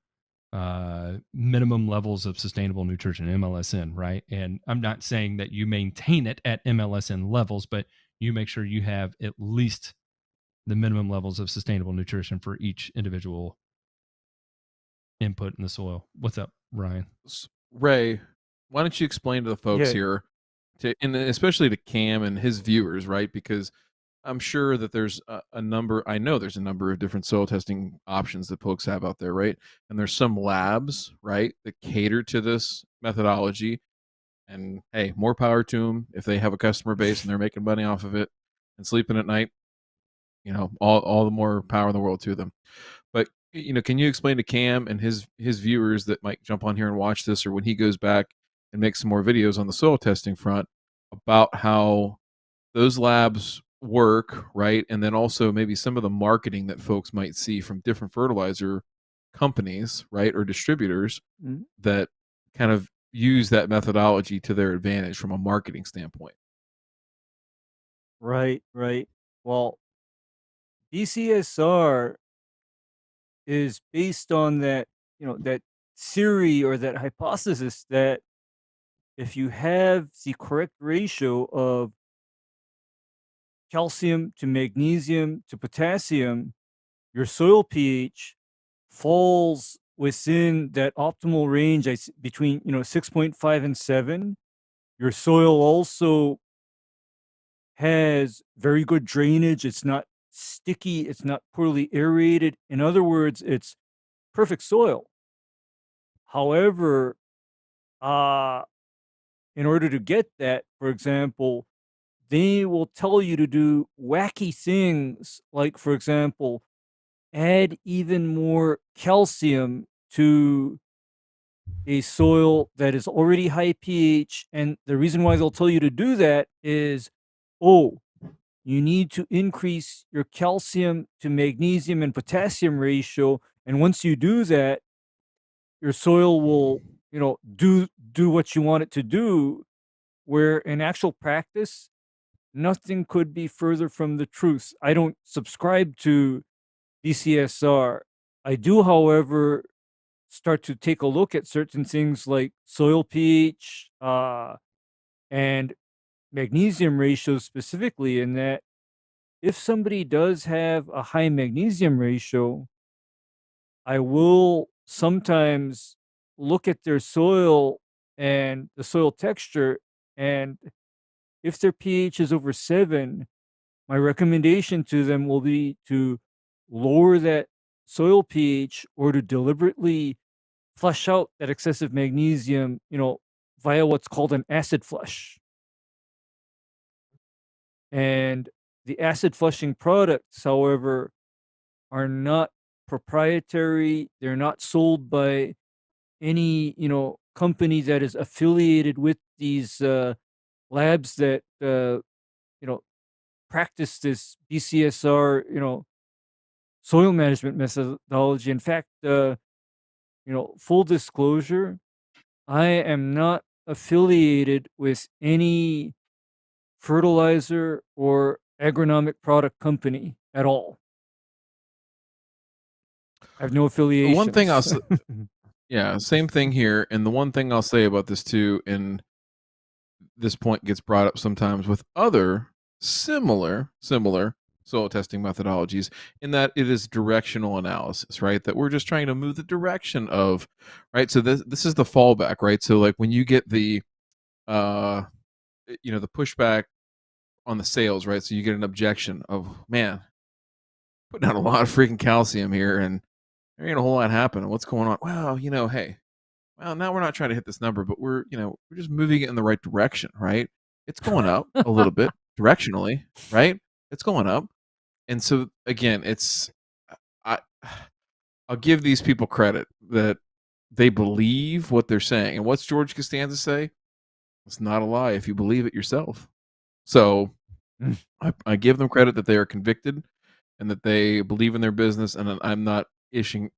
minimum levels of sustainable nutrition, MLSN, right? And I'm not saying that you maintain it at MLSN levels, but you make sure you have at least the minimum levels of sustainable nutrition for each individual input in the soil. What's up, Ryan? Ray, why don't you explain to the folks Yeah. here, and especially to Cam and his viewers, right? Because I'm sure that there's a number, I know there's a number of different soil testing options that folks have out there, right? And there's some labs, right, that cater to this methodology. And hey, more power to them if they have a customer base and they're making money off of it and sleeping at night. All the more power in the world to them. But can you explain to Cam and his viewers that might jump on here and watch this, or when he goes back and makes some more videos on the soil testing front, about how those labs work, right? And then also maybe some of the marketing that folks might see from different fertilizer companies, right, or distributors Mhm. that kind of use that methodology to their advantage from a marketing standpoint. Right, right. Well, BCSR is based on that theory or that hypothesis that if you have the correct ratio of calcium to magnesium to potassium, your soil pH falls within that optimal range between 6.5 and 7. Your soil also has very good drainage. It's not sticky, it's not poorly aerated. In other words, it's perfect soil. However, uh in order to get that, for example, they will tell you to do wacky things like, for example, add even more calcium to a soil that is already high pH. And the reason why they'll tell you to do that is, oh, you need to increase your calcium to magnesium and potassium ratio. And once you do that, your soil will, do what you want it to do. Where in actual practice, nothing could be further from the truth. I don't subscribe to BCSR. I do, however, start to take a look at certain things like soil pH and magnesium ratios specifically, in that if somebody does have a high magnesium ratio, I will sometimes look at their soil and the soil texture, and if their pH is over 7, my recommendation to them will be to lower that soil pH or to deliberately flush out that excessive magnesium, via what's called an acid flush. And the acid flushing products, however, are not proprietary. They're not sold by any, company that is affiliated with these labs that, you know, practice this BCSR, soil management methodology. In fact, full disclosure, I am not affiliated with any fertilizer or agronomic product company at all. I have no The one thing affiliations. yeah, same thing here. And the one thing I'll say about this too, and this point gets brought up sometimes with other similar soil testing methodologies, in that it is directional analysis, right? That we're just trying to move the direction of, right? So this is the fallback, right? So like when you get the the pushback on the sales, right? So you get an objection of, man, putting out a lot of freaking calcium here, and there ain't a whole lot happening. What's going on? Well, hey, well, now we're not trying to hit this number, but we're just moving it in the right direction, right? It's going up a little bit directionally, right? It's going up. And so again, I'll give these people credit that they believe what they're saying. And what's George Costanza say? It's not a lie if you believe it yourself. So I give them credit that they are convicted and that they believe in their business. And I'm not wishing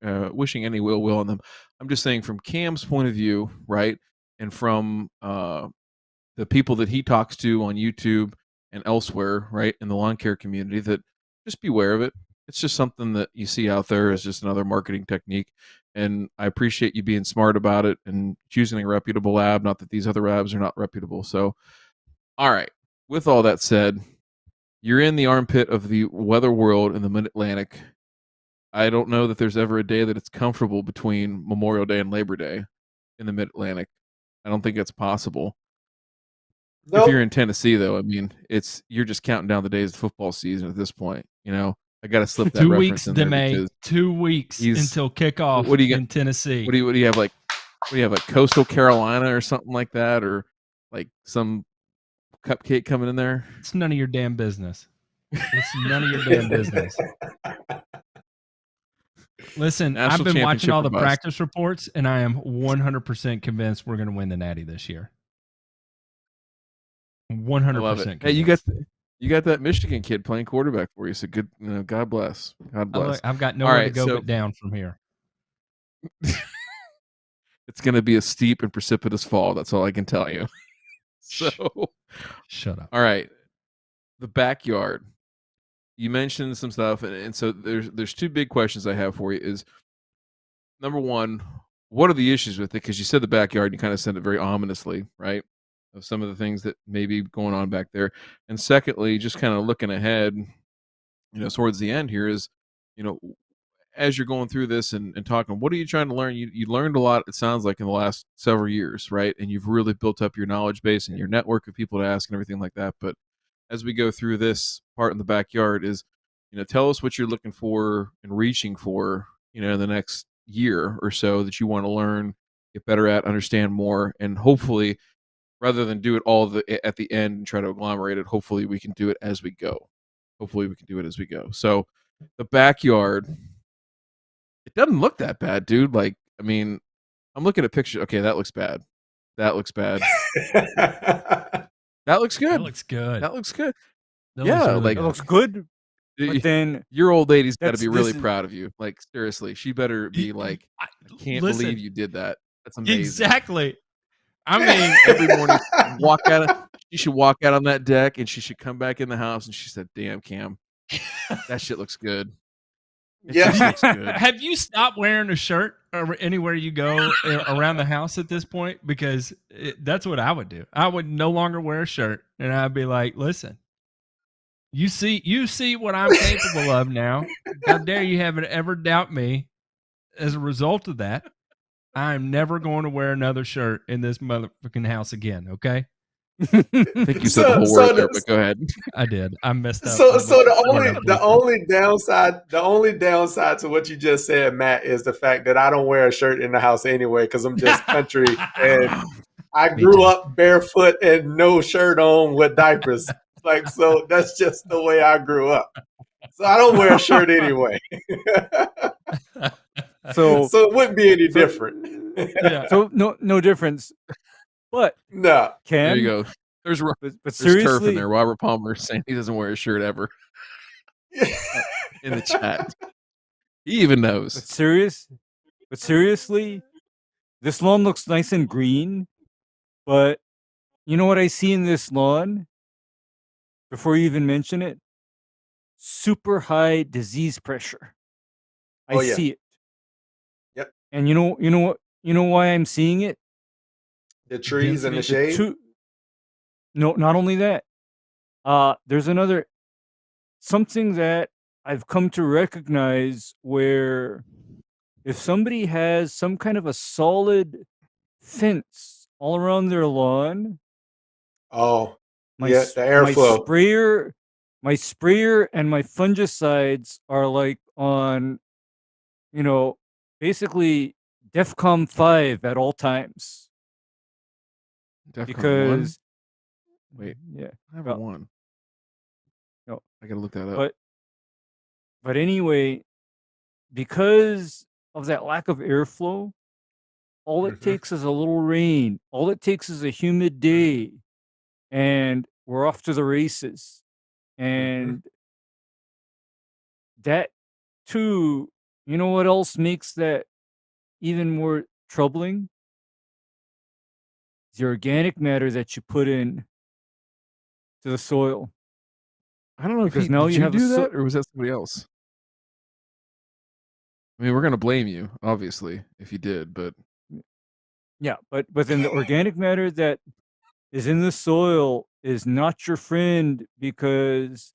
any ill will on them. I'm just saying from Cam's point of view, right? And from the people that he talks to on YouTube and elsewhere, right, in the lawn care community, that just beware of it. It's just something that you see out there as just another marketing technique. And I appreciate you being smart about it and choosing a reputable lab. Not that these other labs are not reputable. So, all right. With all that said, you're in the armpit of the weather world in the Mid-Atlantic. I don't know that there's ever a day that it's comfortable between Memorial Day and Labor Day in the Mid-Atlantic. I don't think it's possible. Nope. If you're in Tennessee, though, I mean, you're just counting down the days of football season at this point. I got to slip that reference in there because 2 weeks until kickoff in Tennessee. What do you have, like Coastal Carolina or something like that, or like some cupcake coming in there? It's none of your damn business. It's none of your damn business. Listen, I've been watching all the practice reports, and I am 100% convinced we're going to win the Natty this year. 100%. Hey, you got that Michigan kid playing quarterback for you. So good. God bless. God bless. I've got nowhere to go but down from here. It's going to be a steep and precipitous fall. That's all I can tell you. So, shut up. All right, the backyard. You mentioned some stuff, and so there's two big questions I have for you. Is number one, what are the issues with it? Because you said the backyard, and you kind of said it very ominously, right? Of some of the things that may be going on back there. And secondly, just kind of looking ahead, towards the end here is, as you're going through this and talking, what are you trying to learn? You learned a lot, it sounds like, in the last several years, right? And you've really built up your knowledge base and your network of people to ask and everything like that. But as we go through this part in the backyard is, tell us what you're looking for and reaching for, in the next year or so that you want to learn, get better at, understand more, and hopefully, rather than do it all at the end and try to agglomerate it, hopefully we can do it as we go. So the backyard, it doesn't look that bad, dude. Like, I mean, I'm looking at pictures. Okay, that looks bad. That looks good. That looks good. It looks good. But then your old lady's got to be really proud of you. Like, seriously, she better be like, I can't believe you did that. That's amazing. Exactly. I mean, every morning she should walk out on that deck and she should come back in the house and she said, "Damn, Cam, that shit looks good." Looks good. Have you stopped wearing a shirt anywhere you go around the house at this point? Because that's what I would do. I would no longer wear a shirt, and I'd be like, "Listen, you see what I'm capable of now. How dare you have it ever doubt me?" As a result of that, I'm never going to wear another shirt in this motherfucking house again. Okay. I think you said the whole word there, but go ahead. I did. I messed up. So the only downside to what you just said, Matt, is the fact that I don't wear a shirt in the house anyway because I'm just country and I grew up barefoot and no shirt on with diapers. Like, so that's just the way I grew up. So I don't wear a shirt anyway. So it wouldn't be any different. Yeah. So no difference. But no, Cam, there you go. There's seriously, turf in there. Robert Palmer saying he doesn't wear a shirt ever. In the chat, he even knows. But seriously, this lawn looks nice and green. But you know what I see in this lawn? Before you even mention it, super high disease pressure. I see it. Yep. And you know why I'm seeing it? The trees and the shade? No, not only that. There's something that I've come to recognize where if somebody has some kind of a solid fence all around their lawn, My Yeah, s- the my airflow. sprayer and my fungicides are like on, basically DEFCON 5 at all times DEFCON 1? because Wait, yeah, I have a well, 1. no, I gotta look that up. but anyway, because of that lack of airflow, all it Mhm, takes is a little rain. All it takes is a humid mhm, day, and we're off to the races. mhm. And that too, you know what else makes that even more troubling? The organic matter that you put in to the soil. I don't know if Because he now did you you have a do that or was that somebody else? I mean, we're gonna blame you, obviously, if you did, but yeah, but then the organic matter that is in the soil is not your friend, because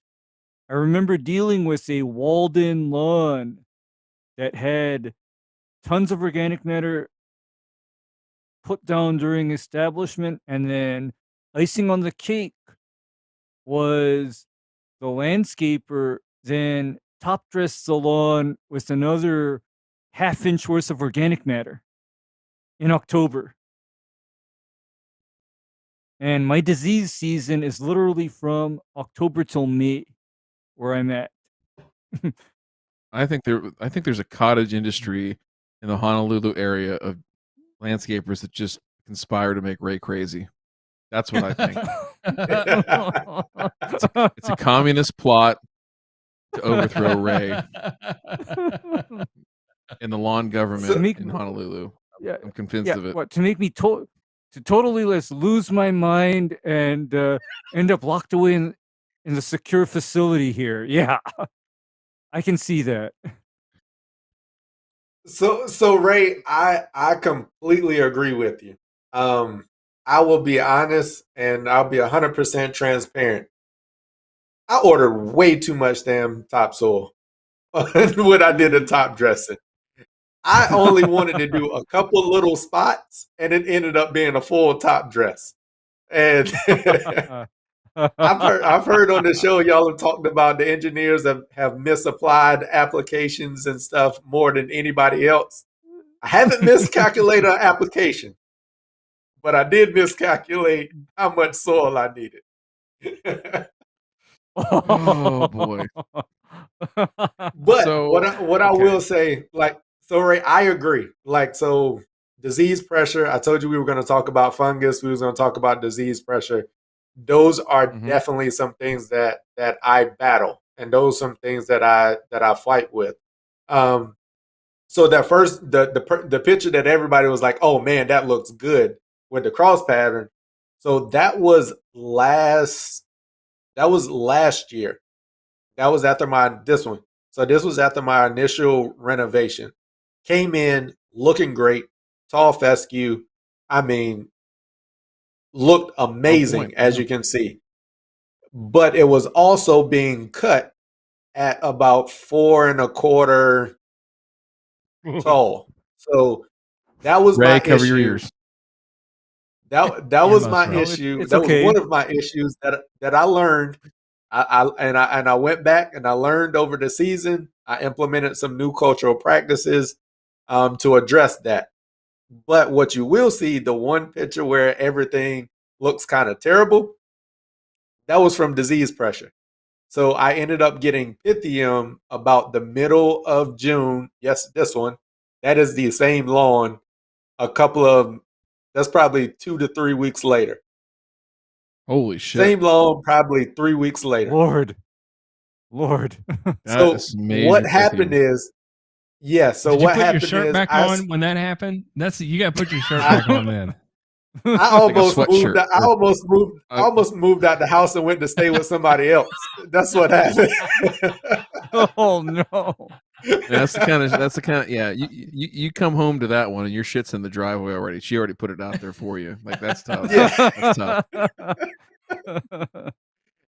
I remember dealing with a walled-in lawn that had tons of organic matter put down during establishment, and then icing on the cake was the landscaper then top dressed the lawn with another half-inch worth of organic matter in October. And my disease season is literally from October till May, where I'm at. I think there's a cottage industry in the Honolulu area of landscapers that just conspire to make Ray crazy. That's what I think. It's a communist plot to overthrow Ray and the lawn to government So, make in me, Honolulu. yeah, I'm convinced yeah, of it. what, to make me to totally lose my mind and end up locked away in the secure facility here. Yeah, I can see that. so Ray, I completely agree with you. Um, I will be honest and I'll be 100% transparent. I ordered way too much damn topsoil when I did the top dressing. I only wanted to do a couple little spots, and it ended up being a full top dress. And I've heard on the show y'all have talked about the engineers have misapplied applications and stuff more than anybody else. I haven't miscalculated an application, but I did miscalculate how much soil I needed. Oh boy. But So what I Okay. will say, like, so Ray, I agree. Like, so disease pressure. I told you we were going to talk about fungus. We was going to talk about disease pressure. Those are mhm. definitely some things that I battle, and those some things that I fight with. Um, so that first the picture that everybody was like, oh man, that looks good with the cross pattern. So that was last year. That was after this one. So this was after my initial renovation. Came in looking great, tall fescue. I mean, looked On point. amazing as Yeah. you can see. But it was also being cut at about 4 1/4 tall. So that was Ray, my cover your issue. ears. That You was must, my Ray. Oh, issue. it's That was one okay. of my issues that I learned. I went back and I learned over the season. I implemented some new cultural practices to address that. But what you will see, the one picture where everything looks kind of terrible, that was from disease pressure. So I ended up getting Pythium about the middle of June. Yes, this one. That is the same lawn. That's probably 2 to 3 weeks later. Holy shit. Same lawn, probably 3 weeks later. Lord, Lord. That So is some what major happened Pythium. is, yeah. So Did you what put your happened shirt is, back on when that happened? You got to put your shirt I, back on then. I Like a almost moved. sweatshirt I or almost moved. I uh, almost moved out the house and went to stay with somebody else. That's what happened. Oh no. that's the kind of yeah, you come home to that one and your shit's in the driveway already. She already put it out there for you. Like that's tough. Yeah, That's tough.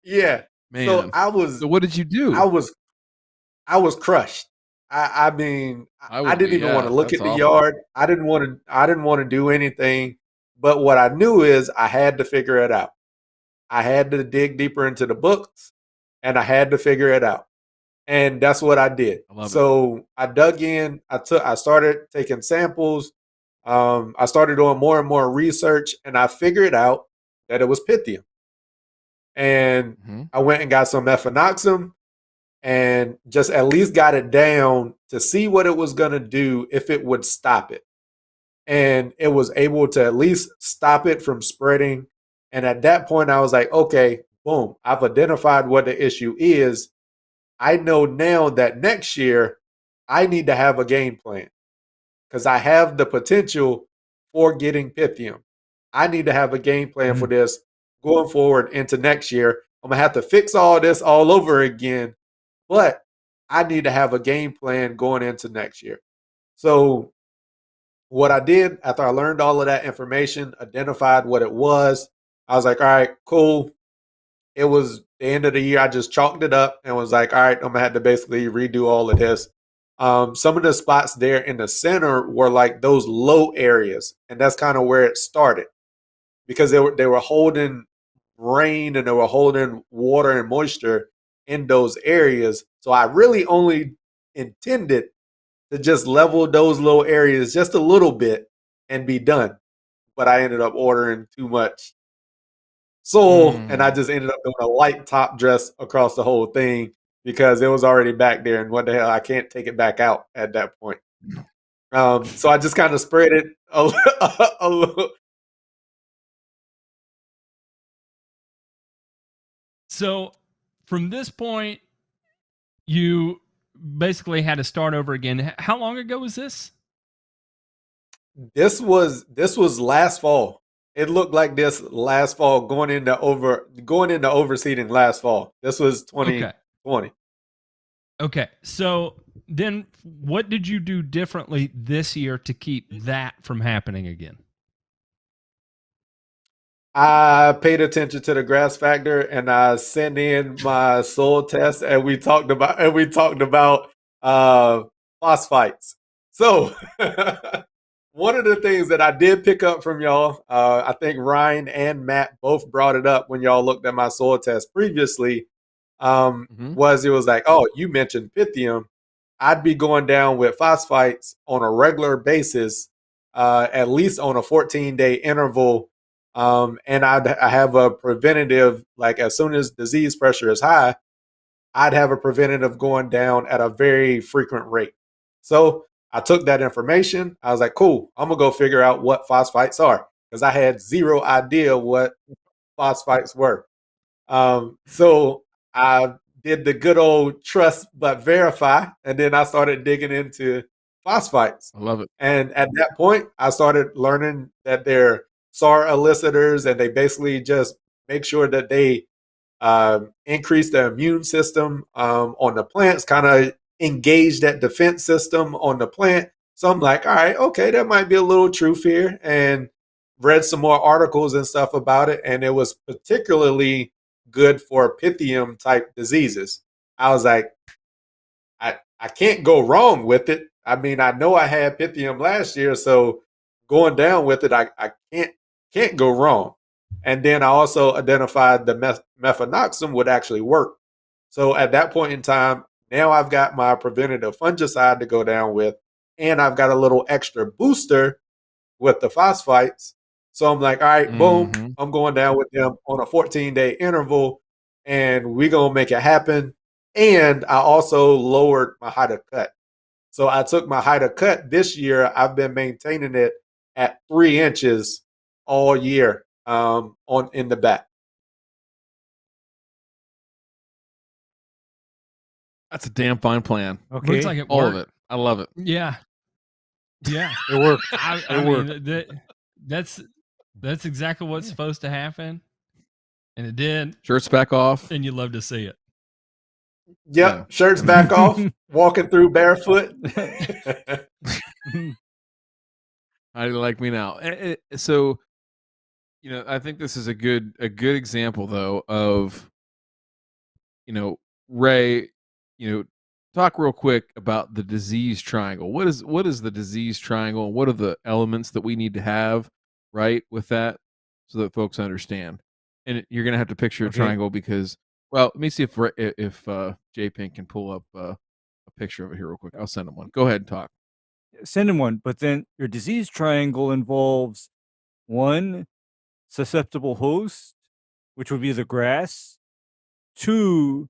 yeah. So Man. I was, So what did you I do? was, I was crushed. I mean, I I would didn't be, even want yeah, to look that's at the awful. yard. I didn't want to. I didn't want to do anything. But what I knew is I had to figure it out. I had to dig deeper into the books and I had to figure it out. And that's what I did. I love it. So I dug in, I started taking samples. I started doing more and more research and I figured out that it was Pythium. And I went and got some Ephonoxum and just at least got it down to see what it was going to do if it would stop it. And it was able to at least stop it from spreading. And at that point, I was like, okay, boom, I've identified what the issue is. I know now that next year I need to have a game plan because I have the potential for getting Pythium. I need to have a game plan for this going forward into next year. I'm going to have to fix all this all over again, but I need to have a game plan going into next year. So what I did after I learned all of that information, identified what it was, I was like, all right, cool. It was the end of the year. I just chalked it up and was like, all right, I'm going to have to basically redo all of this. Some of the spots there in the center were like those low areas. And that's kind of where it started because they were holding rain and they were holding water and moisture in those areas. So I really only intended to just level those little areas just a little bit and be done. But I ended up ordering too much soil and I just ended up doing a light top dress across the whole thing because it was already back there. And what the hell, I can't take it back out at that point. So I just kind of spread it a little. So from this point, you basically had to start over again. How long ago was this? This was last fall. It looked like this last fall going into overseeding last fall. This was 2020. Okay. So then what did you do differently this year to keep that from happening again? I paid attention to the grass factor and I sent in my soil test and we talked about phosphites. So one of the things that I did pick up from y'all, I think Ryan and Matt both brought it up when y'all looked at my soil test previously, was it was like, oh, you mentioned Pythium. I'd be going down with phosphites on a regular basis, at least on a 14-day interval. And I have a preventative, like as soon as disease pressure is high, I'd have a preventative going down at a very frequent rate. So I took that information. I was like, cool, I'm going to go figure out what phosphites are because I had zero idea what phosphites were. So I did the good old trust but verify, and then I started digging into phosphites. I love it. And at that point, I started learning that they're SAR elicitors, and they basically just make sure that they increase the immune system on the plants, kind of engage that defense system on the plant. So I'm like, all right, okay, there might be a little truth here, and read some more articles and stuff about it, and it was particularly good for Pythium type diseases. I was like, I can't go wrong with it. I mean, I know I had Pythium last year, so going down with it, I can't go wrong. And then I also identified the methanoxam would actually work. So at that point in time, now I've got my preventative fungicide to go down with, and I've got a little extra booster with the phosphites. So I'm like, all right, boom, I'm going down with them on a 14-day interval, and we're going to make it happen. And I also lowered my height of cut. So I took my height of cut this year. I've been maintaining it at 3 inches all year in the back. That's a damn fine plan. Okay. Looks like it All worked. of it. I love it. Yeah. Yeah. It worked. I mean, that's exactly what's supposed to happen. And it did. Shirts back off. And you love to see it. Yep, Yeah. shirts back off, walking through barefoot. How do you like me now? So, I think this is a good example though of, Ray, talk real quick about the disease triangle. What is the disease triangle? What are the elements that we need to have right with that so that folks understand? And you're gonna have to picture a Okay. triangle because, well, let me see if J Pink can pull up a picture of it here real quick. I'll send him one. Go ahead and talk. Send in one, but then your disease triangle involves one, susceptible host, which would be the grass, two,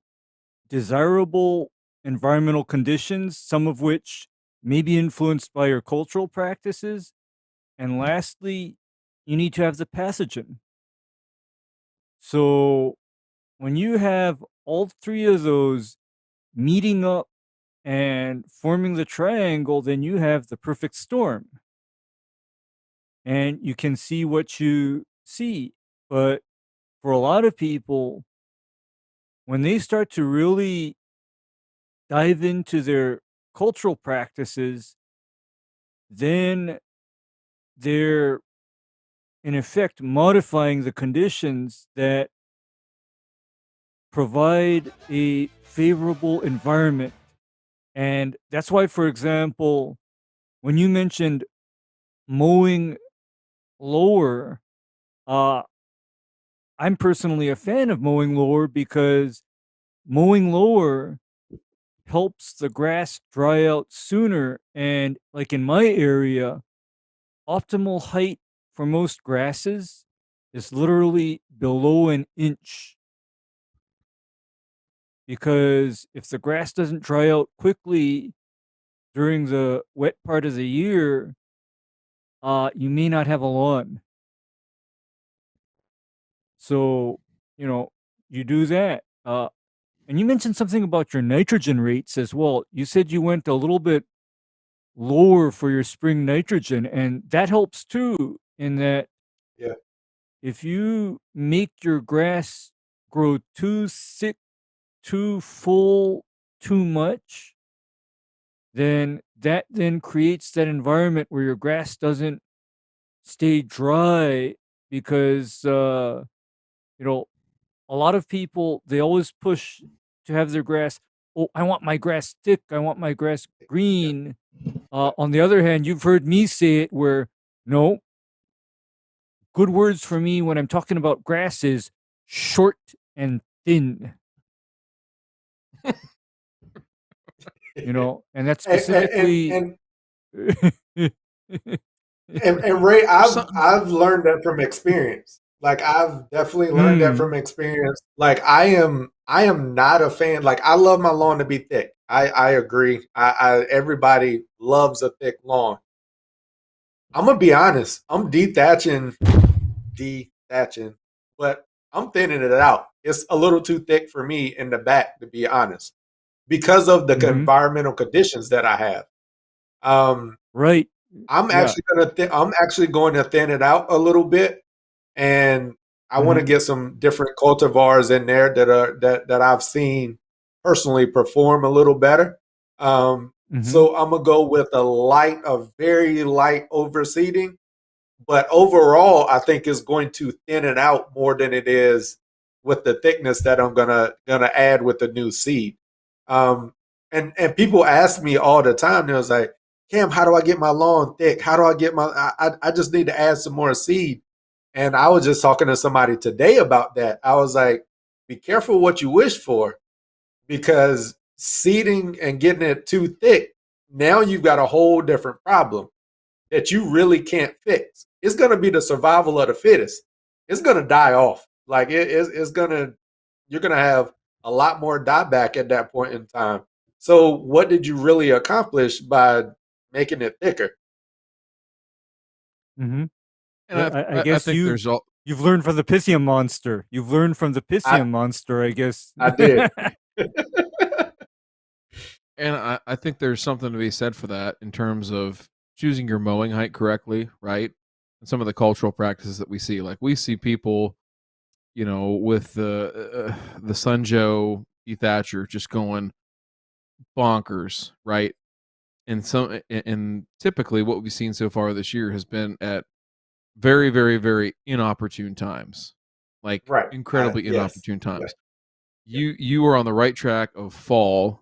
desirable environmental conditions, some of which may be influenced by your cultural practices, and lastly, you need to have the pathogen. So when you have all three of those meeting up and forming the triangle, then you have the perfect storm. And you can see what you see. But for a lot of people, when they start to really dive into their cultural practices, then they're in effect modifying the conditions that provide a favorable environment. And that's why, for example, when you mentioned mowing lower, uh, I'm personally a fan of mowing lower because mowing lower helps the grass dry out sooner. And like in my area, optimal height for most grasses is literally below an inch. Because if the grass doesn't dry out quickly during the wet part of the year, you may not have a lawn. So, you do that. And you mentioned something about your nitrogen rates as well. You said you went a little bit lower for your spring nitrogen, and that helps too, in that Yeah. if you make your grass grow too thick, too full, too much, then that then creates that environment where your grass doesn't stay dry because a lot of people, they always push to have their grass, oh, I want my grass thick, I want my grass Yeah. green. On the other hand, you've heard me say it where no, good words for me when I'm talking about grass is short and thin, and that's and, and, specifically and and Ray, There's I've something. I've learned that from experience. Like I've definitely learned that mm, from experience. Like I am not a fan. Like I love my lawn to be thick. I agree. I everybody loves a thick lawn. I'm gonna be honest. I'm dethatching, but I'm thinning it out. It's a little too thick for me in the back, to be honest, because of the mm-hmm, environmental conditions that I have. Um, right, yeah, I'm actually going to thin it out a little bit, and I want mm-hmm, to get some different cultivars in there that I've seen personally perform a little better. mm-hmm, So I'm gonna go with a very light overseeding, but overall, I think it's going to thin it out more than it is with the thickness that I'm gonna add with the new seed. Um, and people ask me all the time. They was like, Cam, how do I get my lawn thick? How do I get my? I just need to add some more seed. And I was just talking to somebody today about that. I was like, be careful what you wish for, because seeding and getting it too thick, now you've got a whole different problem that you really can't fix. It's going to be the survival of the fittest. It's going to die off. Like it's going to, you're going to have a lot more dieback at that point in time. So, what did you really accomplish by making it thicker? mm-hmm. And Well, I I guess think there's all. you've learned from the Pythium monster. You've learned from the I Pythium monster, I guess. I did. And I think there's something to be said for that in terms of choosing your mowing height correctly, right? And some of the cultural practices that we see, like we see people, with the Sunjoe Thatcher just going bonkers, right? And typically what we've seen so far this year has been at very, very, very inopportune times, like Right. incredibly Yes. inopportune Yeah. times. Yeah. You are on the right track of fall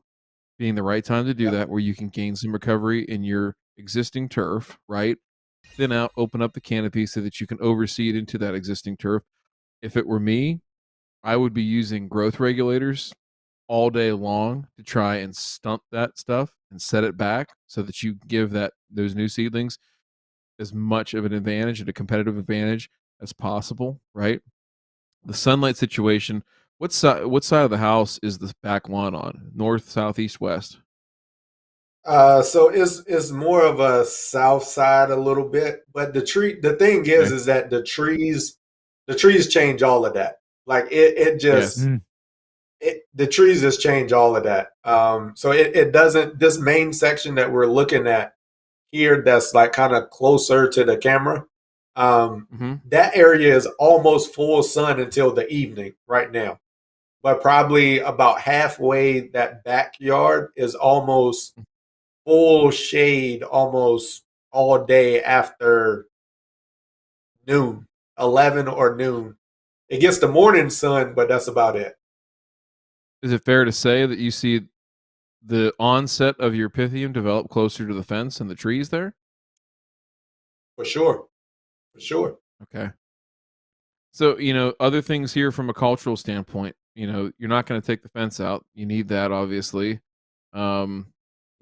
being the right time to do Yeah. that, where you can gain some recovery in your existing turf, right? Thin out, open up the canopy so that you can overseed into that existing turf. if it were me, I would be using growth regulators all day long to try and stunt that stuff and set it back so that you give those new seedlings as much of an advantage and a competitive advantage as possible, right? The sunlight situation, what side of the house is the back lawn on? North, south, east, west? So it's more of a south side a little bit, but the thing Okay. is that the trees change all of that. Like it just Mm. the trees just change all of that. So it doesn't, this main section that we're looking at here, that's like kind of closer to the camera. That area is almost full sun until the evening right now, but probably about halfway that backyard is almost full shade almost all day after noon, 11 or noon. It gets the morning sun, but that's about it. Is it fair to say that you see the onset of your Pythium develop closer to the fence and the trees there? For sure. For sure. Okay. So, other things here from a cultural standpoint, you're not going to take the fence out. You need that, obviously. Um,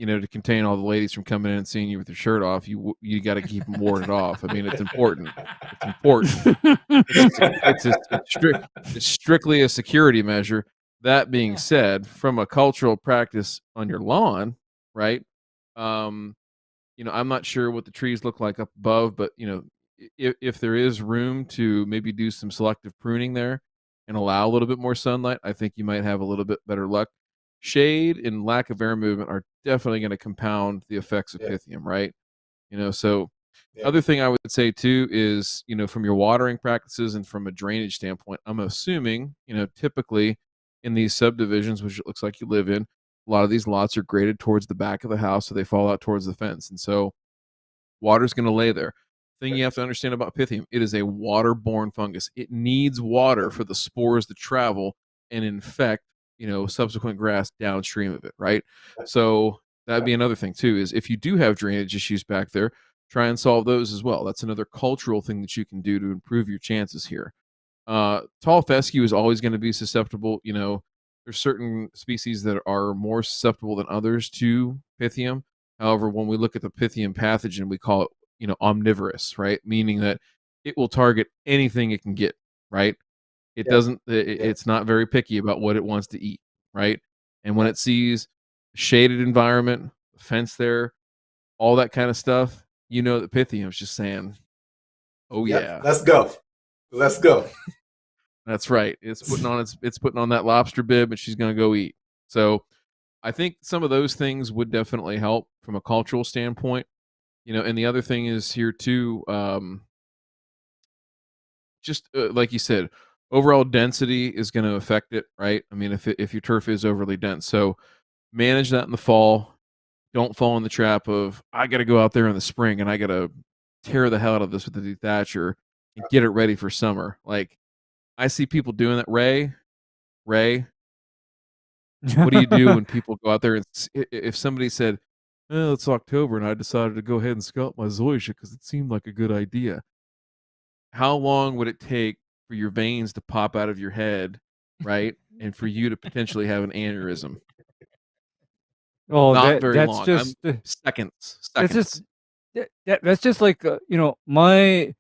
to contain all the ladies from coming in and seeing you with your shirt off. You got to keep them warded off. I mean, it's important. It's important. It's strictly a security measure. That being said, from a cultural practice on your lawn, right? I'm not sure what the trees look like up above, but if there is room to maybe do some selective pruning there and allow a little bit more sunlight, I think you might have a little bit better luck. Shade and lack of air movement are definitely going to compound the effects of Pythium, right? So other thing I would say too is, from your watering practices and from a drainage standpoint, I'm assuming, typically in these subdivisions, which it looks like you live in, a lot of these lots are graded towards the back of the house, so they fall out towards the fence. And so water's going to lay there. Thing you have to understand about Pythium, it is a waterborne fungus. It needs water for the spores to travel and infect, subsequent grass downstream of it, right? So that'd be another thing too, is if you do have drainage issues back there, try and solve those as well. That's another cultural thing that you can do to improve your chances here. Tall fescue is always going to be susceptible. There's certain species that are more susceptible than others to Pythium. However, when we look at the Pythium pathogen, we call it, omnivorous, right? Meaning that it will target anything it can get, right? It doesn't, it's not very picky about what it wants to eat, right? And when it sees shaded environment, fence there, all that kind of stuff, that Pythium is just saying, oh yeah, Let's go. Let's go. that's right. It's putting on that lobster bib and she's going to go eat. So I think some of those things would definitely help from a cultural standpoint. And the other thing is here too, just like you said, overall density is going to affect it, right? I mean, if your turf is overly dense, so manage that in the fall. Don't fall in the trap of I got to go out there in the spring and I got to tear the hell out of this with the dethatcher and get it ready for summer. Like I see people doing that. Ray, what do you do when people go out there and if somebody said, "Oh, it's October," and I decided to go ahead and scalp my zoysia because it seemed like a good idea? How long would it take for your veins to pop out of your head, right, and for you to potentially have an aneurysm? Oh, Not very that's long. just Seconds. that's just that's just like my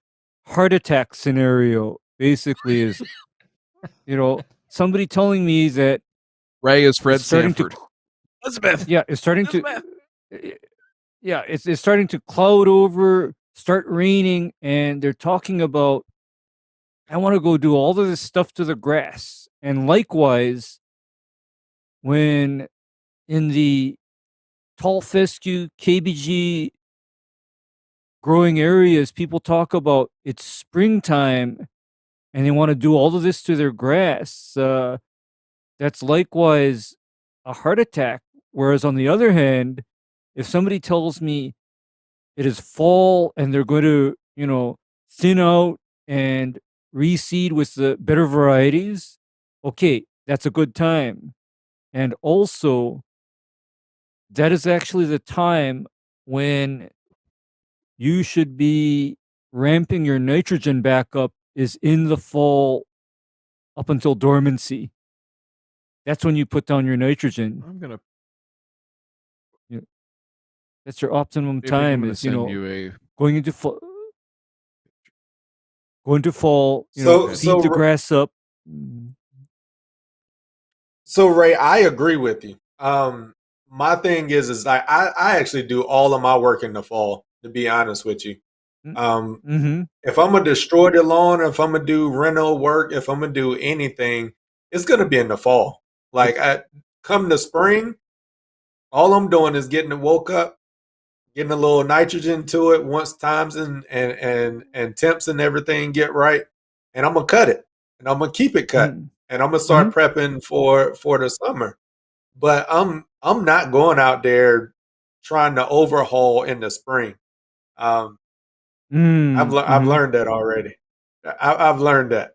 heart attack scenario basically is somebody telling me that Ray is Fred it's starting Sanford. Elizabeth. yeah it's starting to yeah it's starting to cloud over, start raining, and they're talking about I want to go do all of this stuff to the grass. And likewise, when in the tall fescue KBG growing areas, people talk about it's springtime and they want to do all of this to their grass. That's likewise a heart attack. Whereas on the other hand, if somebody tells me it is fall and they're going to, thin out and reseed with the better varieties, okay, that's a good time. And also, that is actually the time when you should be ramping your nitrogen back up is in the fall up until dormancy. That's when you put down your nitrogen. I'm gonna That's your optimum maybe I'm time. gonna Is send you a going into fall. So Feed the so grass up. so Ray, I agree with you. My thing is like I actually do all of my work in the fall, to be honest with you. Mm-hmm. If I'm gonna destroy the lawn, if I'm gonna do reno work, if I'm gonna do anything, it's gonna be in the fall. Like come the spring, all I'm doing is getting it woke up, getting a little nitrogen to it once times and temps and everything get right, and I'm gonna cut it, and I'm gonna keep it cut, and I'm gonna Mm-hmm. start prepping for the summer. But I'm not going out there trying to overhaul in the spring. Um, I've Mm-hmm. learned that already. I've learned that.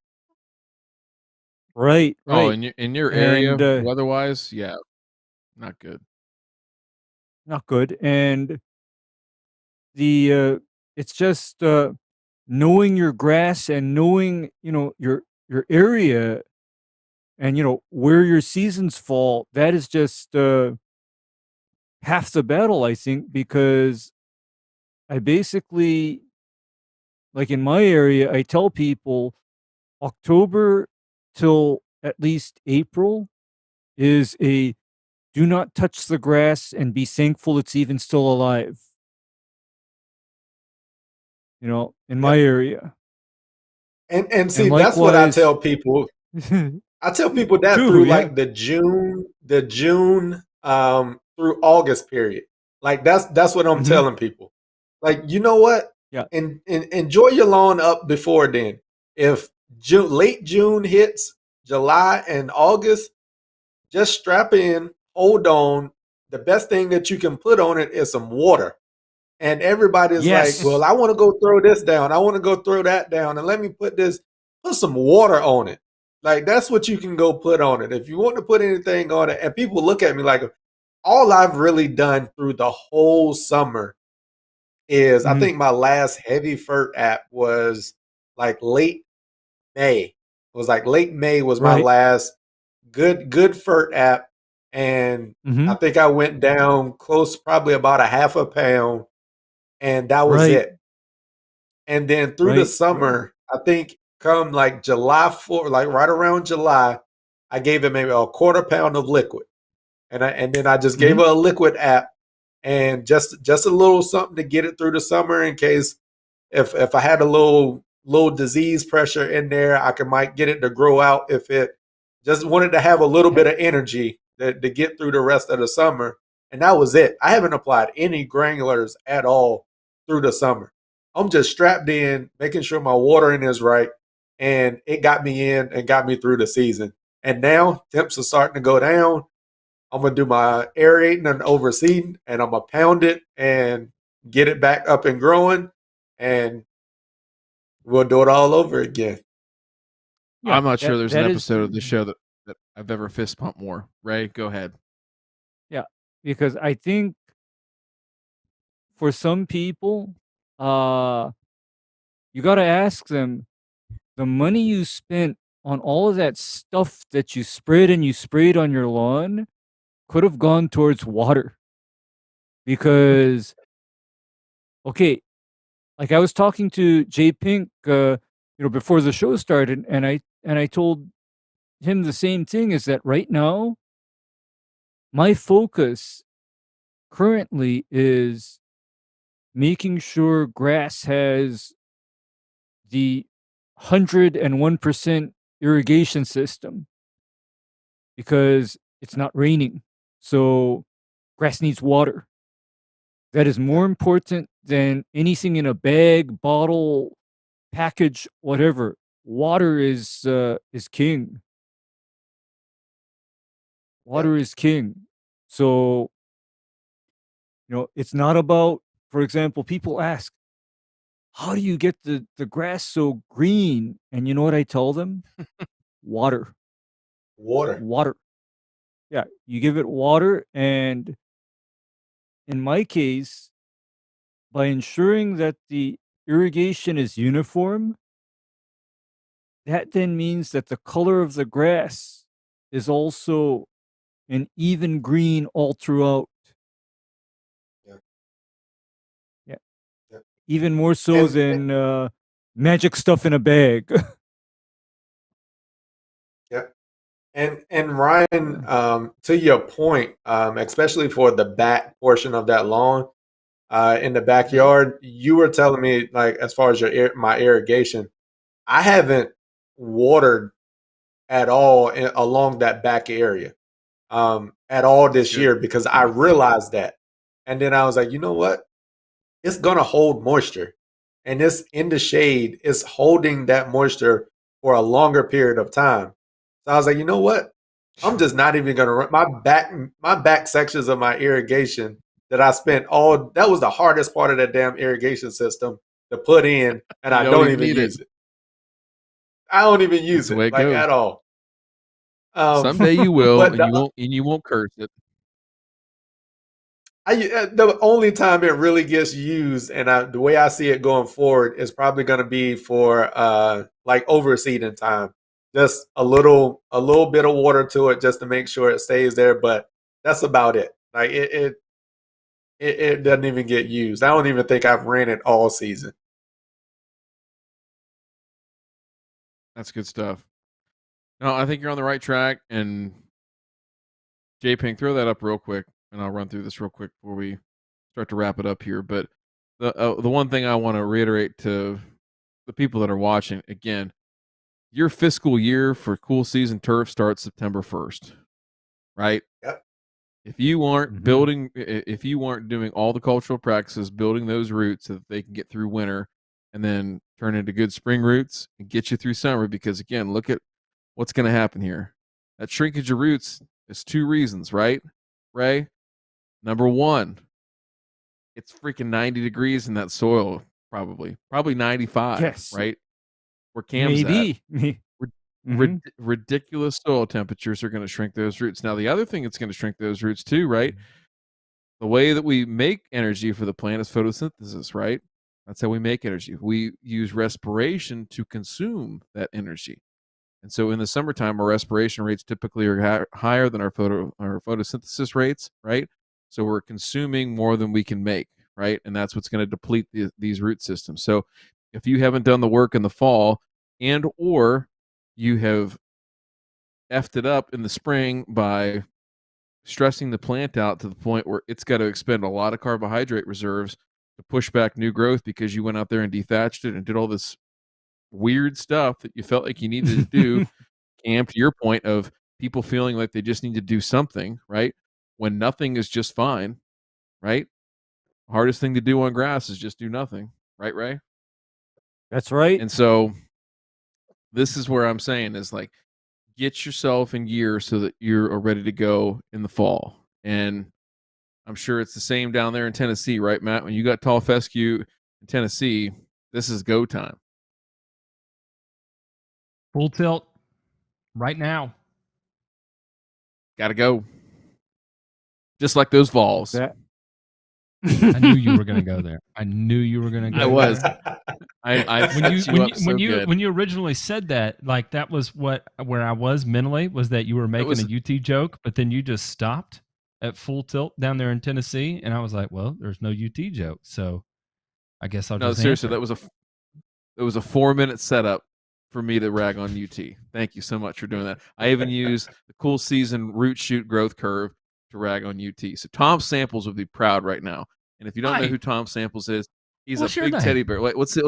Right. oh, Right. in your area, And weather-wise, yeah, not good. not good. And it's just knowing your grass and knowing your area and where your seasons fall. That is just half the battle, I think, because I basically, like in my area, I tell people October till at least April is a do not touch the grass and be thankful it's even still alive. In my Yep. area. And And see, that's what I likewise, tell people. I tell people that too, through yeah. like the June through August period. Like that's what I'm Hmm. telling people. Like, you know what? Yeah. And enjoy your lawn up before then. If late June hits, July and August, just strap in, hold on. The best thing that you can put on it is some water. And everybody's like, well, Yes. I want to go throw this down. I want to go throw that down. And let me put some water on it. Like, that's what you can go put on it. If you want to put anything on it, and people look at me like, all I've really done through the whole summer is I Hmm. think my last heavy fert app was like late May. It was like late May was my Right. last good fert app. And Hmm. I think I went down close, probably about a half a pound, and that was Right. it. And then through the Right. Right. summer, I think come like July 4th, like right around July, I gave it maybe a quarter pound of liquid. And then I just gave Hmm. her a liquid app and just a little something to get it through the summer in case if I had a little disease pressure in there, might get it to grow out if it just wanted to have a little Yeah. bit of energy to get through the rest of the summer. And that was it. I haven't applied any granulars at all through the summer. I'm just strapped in, making sure my watering is right, and it got me in and got me through the season. And now temps are starting to go down. I'm gonna do my aerating and overseeding, and I'm gonna pound it and get it back up and growing, and we'll do it all over again. Yeah. I'm not sure there's an That is. episode of the show that I've ever fist pumped more. Ray, go ahead. Yeah. Because I think for some people, you got to ask them the money you spent on all of that stuff that you sprayed on your lawn could have gone towards water. Because, okay, like I was talking to Jay Pink, before the show started, and I told him the same thing, is that right now my focus currently is making sure grass has the 101% irrigation system because it's not raining. So grass needs water. That is Yeah, more important than anything in a bag, bottle, package, whatever. Water is king. yeah, Water is king. So, it's not about, for example, people ask, how do you get the grass so green? And you know what I tell them? Water. water. Water. Yeah, you give it water, and in my case, by ensuring that the irrigation is uniform, that then means that the color of the grass is also an even green all throughout. Yeah. Yeah. Yeah. Even more so And than magic stuff in a bag. yeah. And Ryan, to your point, especially for the back portion of that lawn, in the backyard, you were telling me, like, as far as my irrigation, I haven't watered at all along that back area, at all That's this good. year, because I realized that, and then I was like, you know what? It's gonna hold moisture, and it's in the shade. It's holding that moisture for a longer period of time. So I was like, you know what? I'm just not even gonna run my back sections of my irrigation that I spent all. That was the hardest part of that damn irrigation system to put in, and You I don't don't even even need it. use it. I don't even That's use the it, way it like, goes. at all. Someday you will, But and you won't curse it. the only time it really gets used, and the way I see it going forward, is probably going to be for like overseeding time. Just a little bit of water to it, just to make sure it stays there. But that's about it. Like it doesn't even get used. I don't even think I've ran it all season. That's good stuff. No, I think you're on the right track. And J Pink, throw that up real quick, and I'll run through this real quick before we start to wrap it up here. But the one thing I want to reiterate to the people that are watching again, your fiscal year for cool season turf starts September 1st, right? Yep. If you aren't Mhm. building, if you aren't doing all the cultural practices, building those roots so that they can get through winter and then turn into good spring roots and get you through summer, because again, look at what's going to happen here. That shrinkage of roots is 2 reasons, right? Ray, number 1, it's freaking 90 degrees in that soil, probably 95, Yes. right? Where Cam's at. Maybe. Mhm. Ridiculous soil temperatures are going to shrink those roots. Now, the other thing that's going to shrink those roots too, right? The way that we make energy for the plant is photosynthesis, right? That's how we make energy. We use respiration to consume that energy. And so in the summertime, our respiration rates typically are higher than our photosynthesis rates, right? So we're consuming more than we can make, right? And that's what's going to deplete these root systems. So if you haven't done the work in the fall, and or you have effed it up in the spring by stressing the plant out to the point where it's got to expend a lot of carbohydrate reserves to push back new growth because you went out there and dethatched it and did all this weird stuff that you felt like you needed to do. Cam, to your point of people feeling like they just need to do something, right? When nothing is just fine, right? Hardest thing to do on grass is just do nothing, right, Ray? That's right. And so this is where I'm saying is like, get yourself in gear so that you're ready to go in the fall. And I'm sure it's the same down there in Tennessee, right, Matt? When you got tall fescue in Tennessee, this is go time. Full tilt right now. Got to go. Just like those Vols. That I knew you were going to go there. I knew you were going to I go was. there. I set you up so good. When you originally said that, like that was where I was mentally, was that you were making a UT joke, but then you just stopped at full tilt down there in Tennessee, and I was like, well, there's no UT joke, so I guess I'll No, just seriously, answer. it was a 4-minute setup for me to rag on UT. Thank you so much for doing that. I even use the cool season root shoot growth curve to rag on UT. So Tom Samples would be proud right now. And if you don't know Hi. who Tom Samples is, he's What's a your big name? teddy bear. Wait, what's it?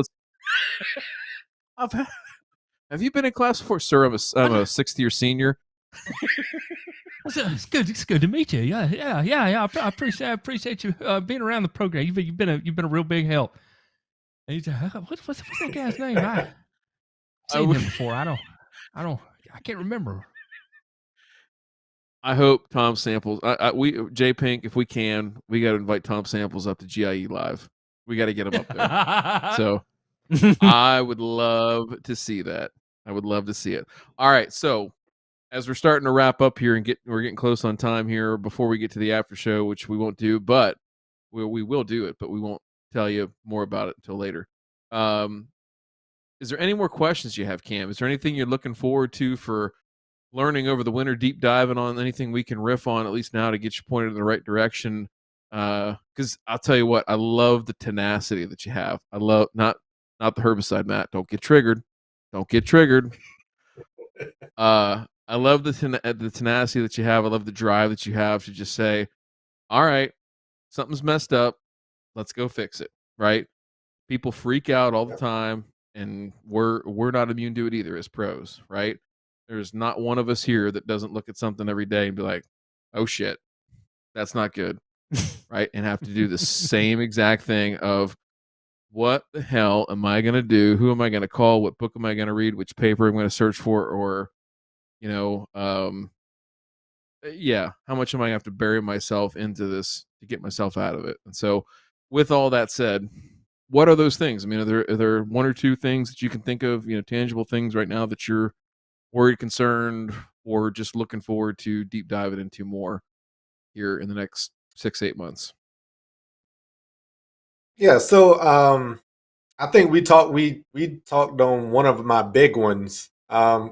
Have you been in class before, sir? I'm a sixth year senior. It's good. It's good to meet you. Yeah. I appreciate you being around the program. You've been a real big help. And he's like, what's that guy's name? I've seen him before. I can't remember. I hope Tom Samples. We J Pink, if we can, we got to invite Tom Samples up to GIE Live. We got to get him up there. So I would love to see that. I would love to see it. All right, so as we're starting to wrap up here and we're getting close on time here before we get to the after show, which we won't do, but we will do it, but we won't tell you more about it until later. Is is there any more questions you have, Cam? Is there anything you're looking forward to for learning over the winter, deep diving on anything we can riff on, at least now, to get you pointed in the right direction? Because I'll tell you what, I love the tenacity that you have. I love not the herbicide, Matt. Don't get triggered. Don't get triggered. I love the tenacity that you have. I love the drive that you have to just say, all right, something's messed up. Let's go fix it. Right? People freak out all the time, and we're not immune to it either as pros, right? There's not one of us here that doesn't look at something every day and be like, oh shit, that's not good. Right? And have to do the same exact thing of, what the hell am I going to do? Who am I going to call? What book am I going to read? Which paper I'm going to search for? Or, yeah, how much am I going to have to bury myself into this to get myself out of it? And so, with all that said, what are those things? I mean, are there one or two things that you can think of, tangible things right now that you're worried, concerned, or just looking forward to deep diving into more here in the next 6-8 months? Yeah, so I think we talked on one of my big ones,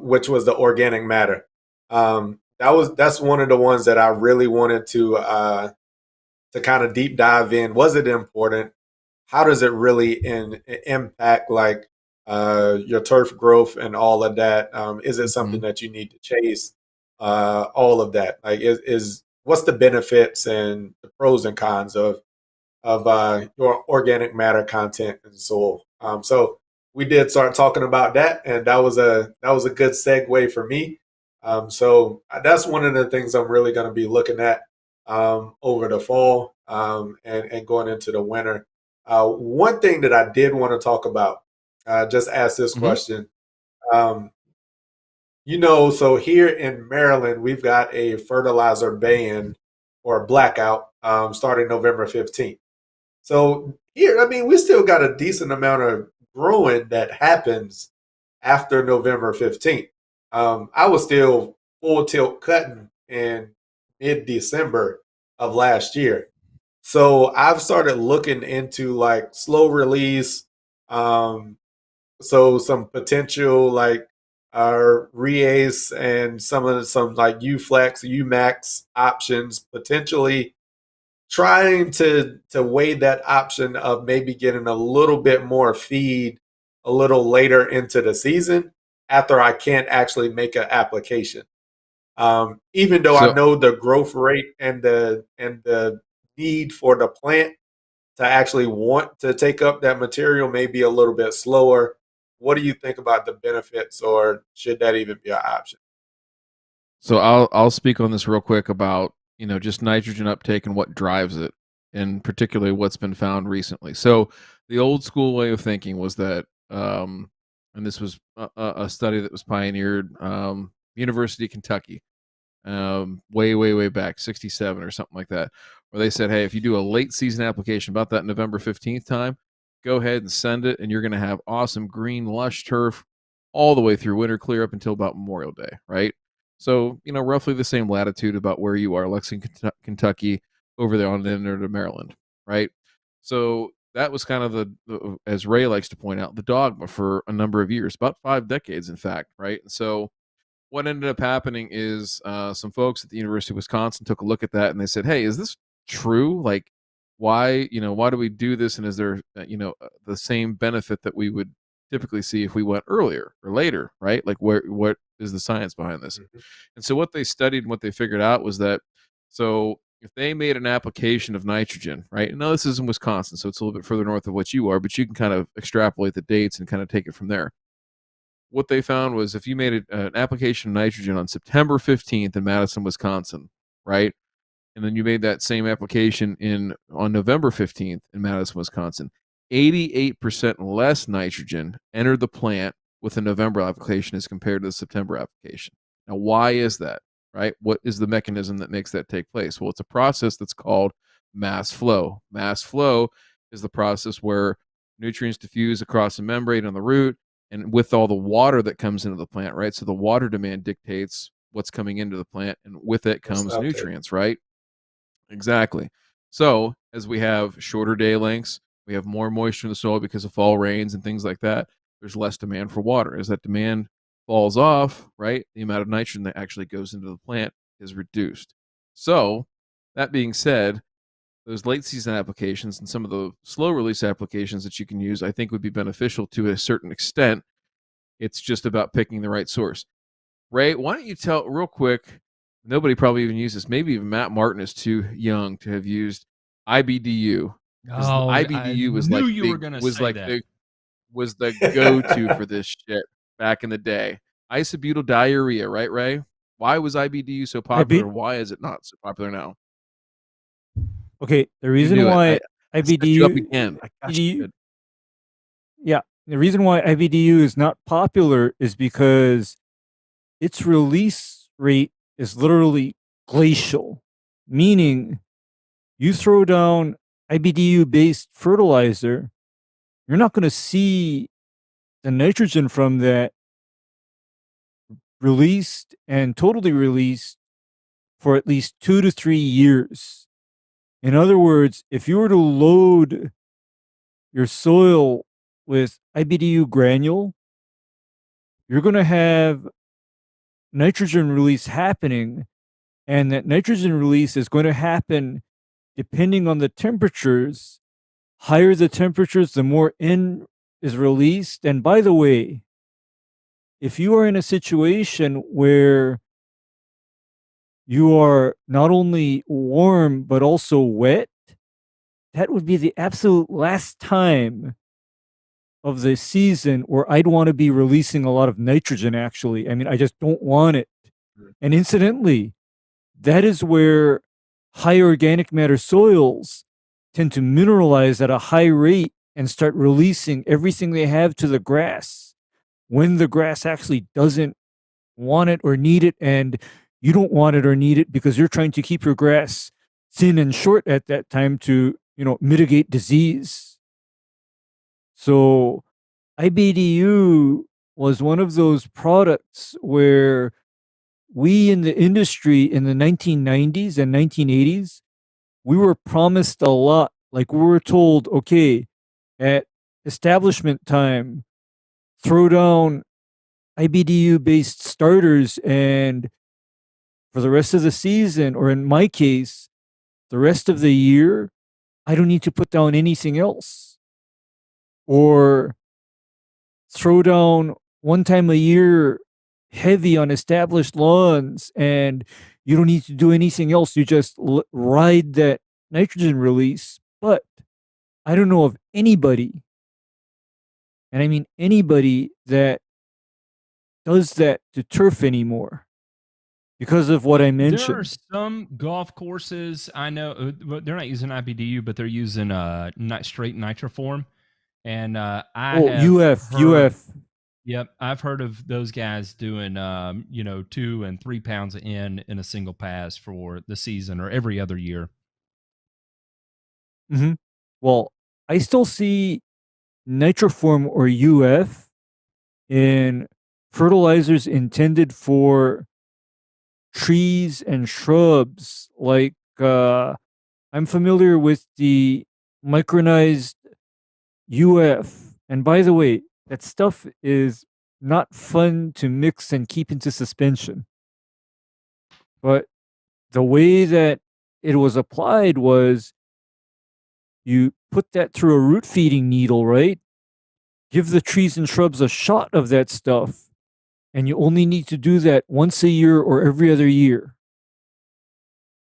which was the organic matter. That's one of the ones that I really wanted to kind of deep dive in. Was it important? How does it really impact like your turf growth and all of that? Is it something that you need to chase? All of that, like, is what's the benefits and the pros and cons of your organic matter content in soil? So we did start talking about that, and that was a good segue for me. So that's one of the things I'm really going to be looking at over the fall, and going into the winter. One thing that I did want to talk about, just ask this question. So here in Maryland, we've got a fertilizer ban or blackout starting November 15th. So here, I mean, we still got a decent amount of growing that happens after November 15th. I was still full tilt cutting in mid-December of last year. So I've started looking into like slow release. So some potential like REAs and some like UFlex, UMax options, potentially trying to weigh that option of maybe getting a little bit more feed a little later into the season after I can't actually make an application. Even though I know the growth rate and the need for the plant to actually want to take up that material may be a little bit slower. What do you think about the benefits, or should that even be an option? So I'll speak on this real quick about, just nitrogen uptake and what drives it, and particularly what's been found recently. So the old school way of thinking was that, and this was a study that was pioneered, University of Kentucky, way back, 67 or something like that, where they said, hey, if you do a late season application about that November 15th time, go ahead and send it, and you're going to have awesome green lush turf all the way through winter clear up until about Memorial Day, right? So, roughly the same latitude about where you are, Lexington, Kentucky, over there on the end of Maryland, right? So that was kind of the, as Ray likes to point out, the dogma for a number of years, about 5 decades, in fact, right? And so what ended up happening is some folks at the University of Wisconsin took a look at that, and they said, hey, is this true? Like, why do we do this? And is there, the same benefit that we would typically see if we went earlier or later, right? Like, what is the science behind this? Mm-hmm. And so what they studied and what they figured out was that, so if they made an application of nitrogen, right? Now this is in Wisconsin, so it's a little bit further north of what you are, but you can kind of extrapolate the dates and kind of take it from there. What they found was, if you made an application of nitrogen on September 15th in Madison, Wisconsin, right? And then you made that same application on November 15th in Madison, Wisconsin, 88% less nitrogen entered the plant with a November application as compared to the September application. Now, why is that, right? What is the mechanism that makes that take place? Well, it's a process that's called mass flow. Mass flow is the process where nutrients diffuse across the membrane on the root, and with all the water that comes into the plant, right? So the water demand dictates what's coming into the plant, and with it comes nutrients, right? Exactly. So as we have shorter day lengths, we have more moisture in the soil because of fall rains and things like that. there's less demand for water. As that demand falls off, right, the amount of nitrogen that actually goes into the plant is reduced. So, that being said, those late season applications and some of the slow release applications that you can use, I think would be beneficial to a certain extent. It's just about picking the right source. Ray, why don't you tell real quick? Nobody probably even uses. Maybe even Matt Martin is too young to have used IBDU, because Oh, I IBDU was knew like you were gonna say that. the go-to for this shit back in the day. Isobutyl right, Ray? Why was IBDU so popular? Why is it not so popular now? Okay, the You reason do it. why I set you up IBDU, again. I got you good. yeah, the reason why IBDU is not popular is because its release rate is literally glacial, meaning you throw down IBDU based fertilizer, you're not going to see the nitrogen from that released and totally released for at least 2 to 3 years. In other words, if you were to load your soil with IBDU granule, you're going to have nitrogen release happening, and that nitrogen release is going to happen depending on the temperatures. Higher the temperatures, the more N is released. And by the way, if you are in a situation where you are not only warm but also wet, that would be the absolute last time of the season where I'd want to be releasing a lot of nitrogen, actually. I mean, I just don't want it. And incidentally, that is where high organic matter soils tend to mineralize at a high rate and start releasing everything they have to the grass when the grass actually doesn't want it or need it, and you don't want it or need it because you're trying to keep your grass thin and short at that time to, mitigate disease. So IBDU was one of those products where we in the industry in the 1990s and 1980s, we were promised a lot. Like, we were told, okay, at establishment time, throw down IBDU based starters, and for the rest of the season, or in my case, the rest of the year, I don't need to put down anything else. Or throw down one time a year heavy on established lawns, and you don't need to do anything else. You just ride that nitrogen release. But I don't know of anybody, and I mean anybody, that does that to turf anymore because of what I mentioned. There are some golf courses I know, they're not using IBDU, but they're using straight nitroform. And I have heard, UF. Yep, I've heard of those guys doing 2 and 3 pounds of N in a single pass for the season or every other year. Mm-hmm. Well, I still see nitroform or UF in fertilizers intended for trees and shrubs. Like, I'm familiar with the micronized UF. And by the way, that stuff is not fun to mix and keep into suspension. But the way that it was applied was you put that through a root feeding needle, right? Give the trees and shrubs a shot of that stuff. And you only need to do that once a year or every other year.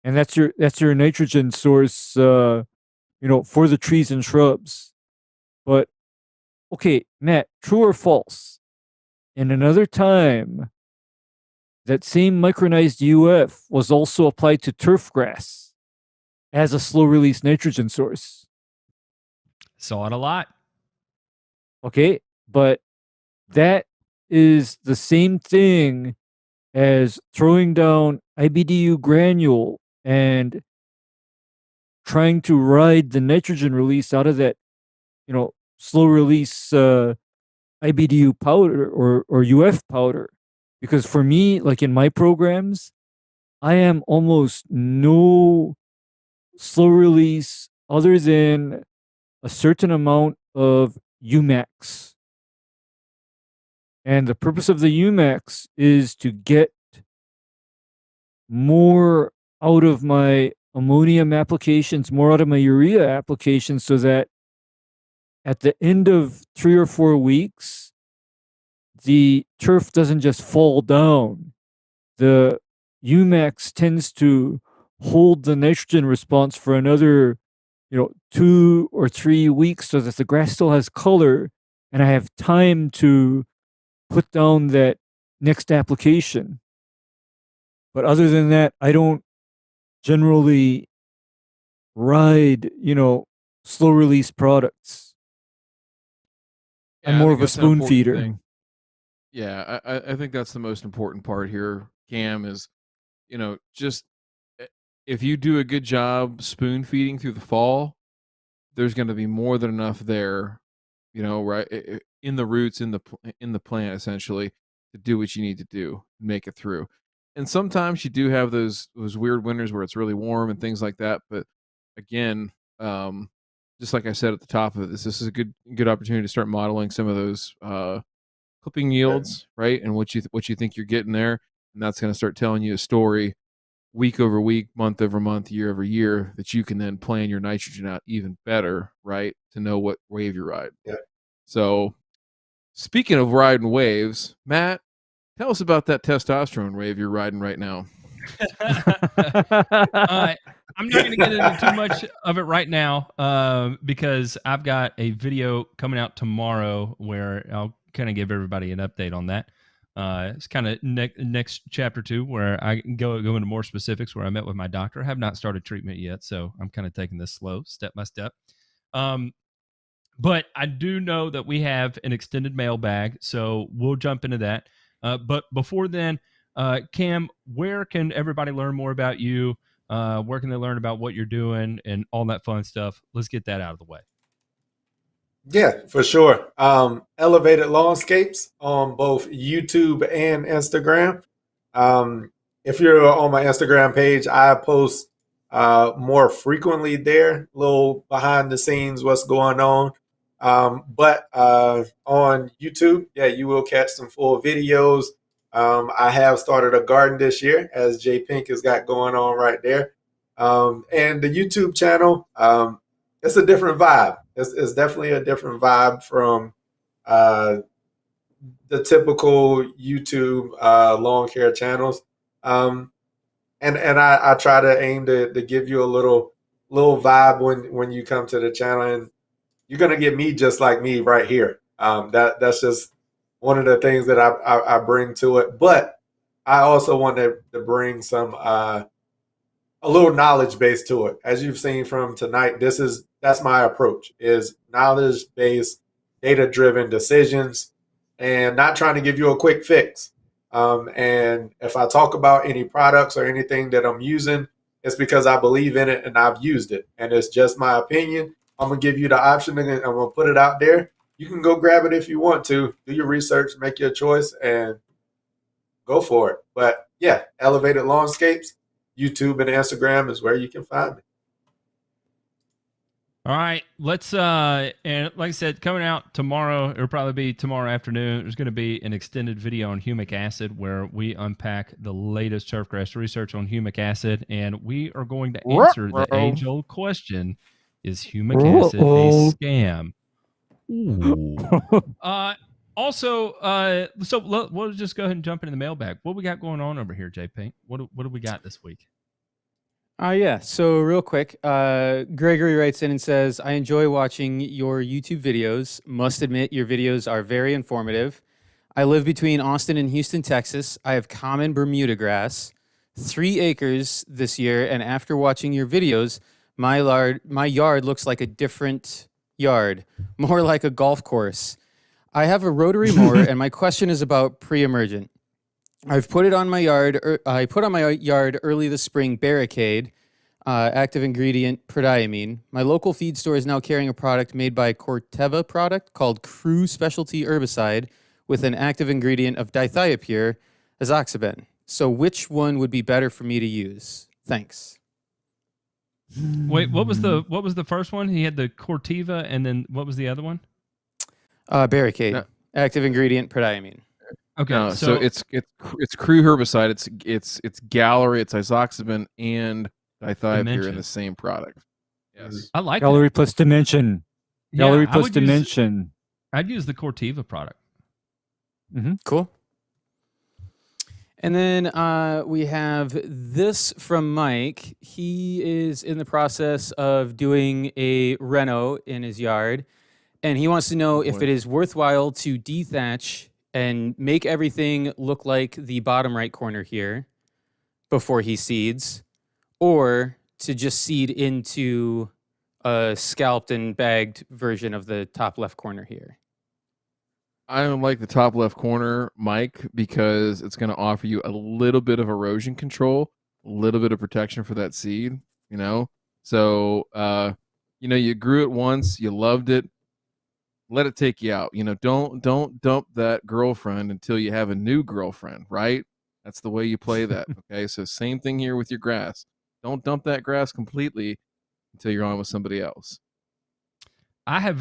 And that's your nitrogen source, for the trees and shrubs. But okay, Matt, true or false? In another time, that same micronized UF was also applied to turf grass as a slow release nitrogen source. Saw it a lot. Okay, but that is the same thing as throwing down IBDU granule and trying to ride the nitrogen release out of that, slow release IBDU powder or UF powder. Because for me, like in my programs, I am almost no slow release other than a certain amount of UMAX. And the purpose of the UMAX is to get more out of my ammonium applications, more out of my urea applications, so that at the end of 3 or 4 weeks, the turf doesn't just fall down. The UMAX tends to hold the nitrogen response for another, 2 or 3 weeks, so that the grass still has color and I have time to put down that next application. But other than that, I don't generally ride, slow release products. I'm Yeah, I more think of a that's an spoon important feeder. thing. Yeah, I think that's the most important part here, Cam, is, just if you do a good job spoon feeding through the fall, there's going to be more than enough there, right, in the roots, in the plant, essentially, to do what you need to do, make it through. And sometimes you do have those weird winters where it's really warm and things like that. But again, just like I said at the top of this is a good opportunity to start modeling some of those clipping yields, right? And what you think you're getting there, and that's going to start telling you a story week over week, month over month, year over year, that you can then plan your nitrogen out even better, right? To know what wave you ride. Yeah. So, speaking of riding waves, Matt, tell us about that testosterone wave you're riding right now. I'm not going to get into too much of it right now because I've got a video coming out tomorrow where I'll kind of give everybody an update on that. It's kind of next chapter 2 where I go into more specifics where I met with my doctor. I have not started treatment yet, so I'm kind of taking this slow, step by step. But I do know that we have an extended mailbag, so we'll jump into that. But before then, Cam, where can everybody learn more about you? Where can they learn about what you're doing and all that fun stuff? Let's get that out of the way. Yeah, for sure. Elevated Lawnscapes on both YouTube and Instagram. If you're on my Instagram page, I post more frequently there, little behind the scenes, what's going on. But on YouTube, yeah, you will catch some full videos. I have started a garden this year, as Jay Pink has got going on right there. And the YouTube channel, it's a different vibe. It's definitely a different vibe from uh, the typical YouTube lawn care channels. And I try to aim to give you a little vibe when you come to the channel, and you're gonna get me just like me right here. That's just one of the things that I bring to it. But I also want to bring some a little knowledge base to it. As you've seen from tonight, that's my approach, is knowledge based, data driven decisions, and not trying to give you a quick fix. And if I talk about any products or anything that I'm using, it's because I believe in it and I've used it, and it's just my opinion. I'm gonna give you the option, and I'm gonna put it out there. You can go grab it if you want to. Do your research, make your choice, and go for it. But yeah, Elevated Lawnscapes, YouTube and Instagram is where you can find me. All right, let's and like I said, coming out tomorrow, it'll probably be tomorrow afternoon. There's going to be an extended video on humic acid where we unpack the latest turfgrass research on humic acid, and we are going to answer the age-old question: is humic acid a scam? Also, so we'll just go ahead and jump into the mailbag. What we got going on over here, Jay Pink? What do we got this week? Yeah. So real quick, Gregory writes in and says, I enjoy watching your YouTube videos. Must admit, your videos are very informative. I live between Austin and Houston, Texas. I have common Bermuda grass, 3 acres this year. And after watching your videos, my yard looks like a different yard, more like a golf course. I have a rotary mower, and my question is about pre-emergent. I put on my yard early this spring Barricade, active ingredient prodiamine. My local feed store is now carrying a product made by Corteva product called Crew Specialty Herbicide with an active ingredient of dithiopyr, azoxaben. So which one would be better for me to use? Thanks. Wait, what was the first one? He had the Corteva, and then what was the other one? Barricade, active ingredient prodiamine. Okay, No, so it's Crew herbicide. It's Gallery, it's isoxaben, and dithiopyr in Dimension. the same product. Yes. I like Gallery that. plus dimension. Yeah, Gallery I plus would use- dimension. I'd use the Corteva product. Cool. And then we have this from Mike. He is in the process of doing a reno in his yard, and he wants to know if boy. it is worthwhile to dethatch and make everything look like the bottom right corner here before he seeds, or to just seed into a scalped and bagged version of the top left corner here. I don't like the top left corner, Mike, because it's going to offer you a little bit of erosion control, a little bit of protection for that seed, you know? So, you grew it once, you loved it, let it take you out. Don't dump that girlfriend until you have a new girlfriend, right? That's the way you play that, okay? So same thing here with your grass. Don't dump that grass completely until you're on with somebody else. I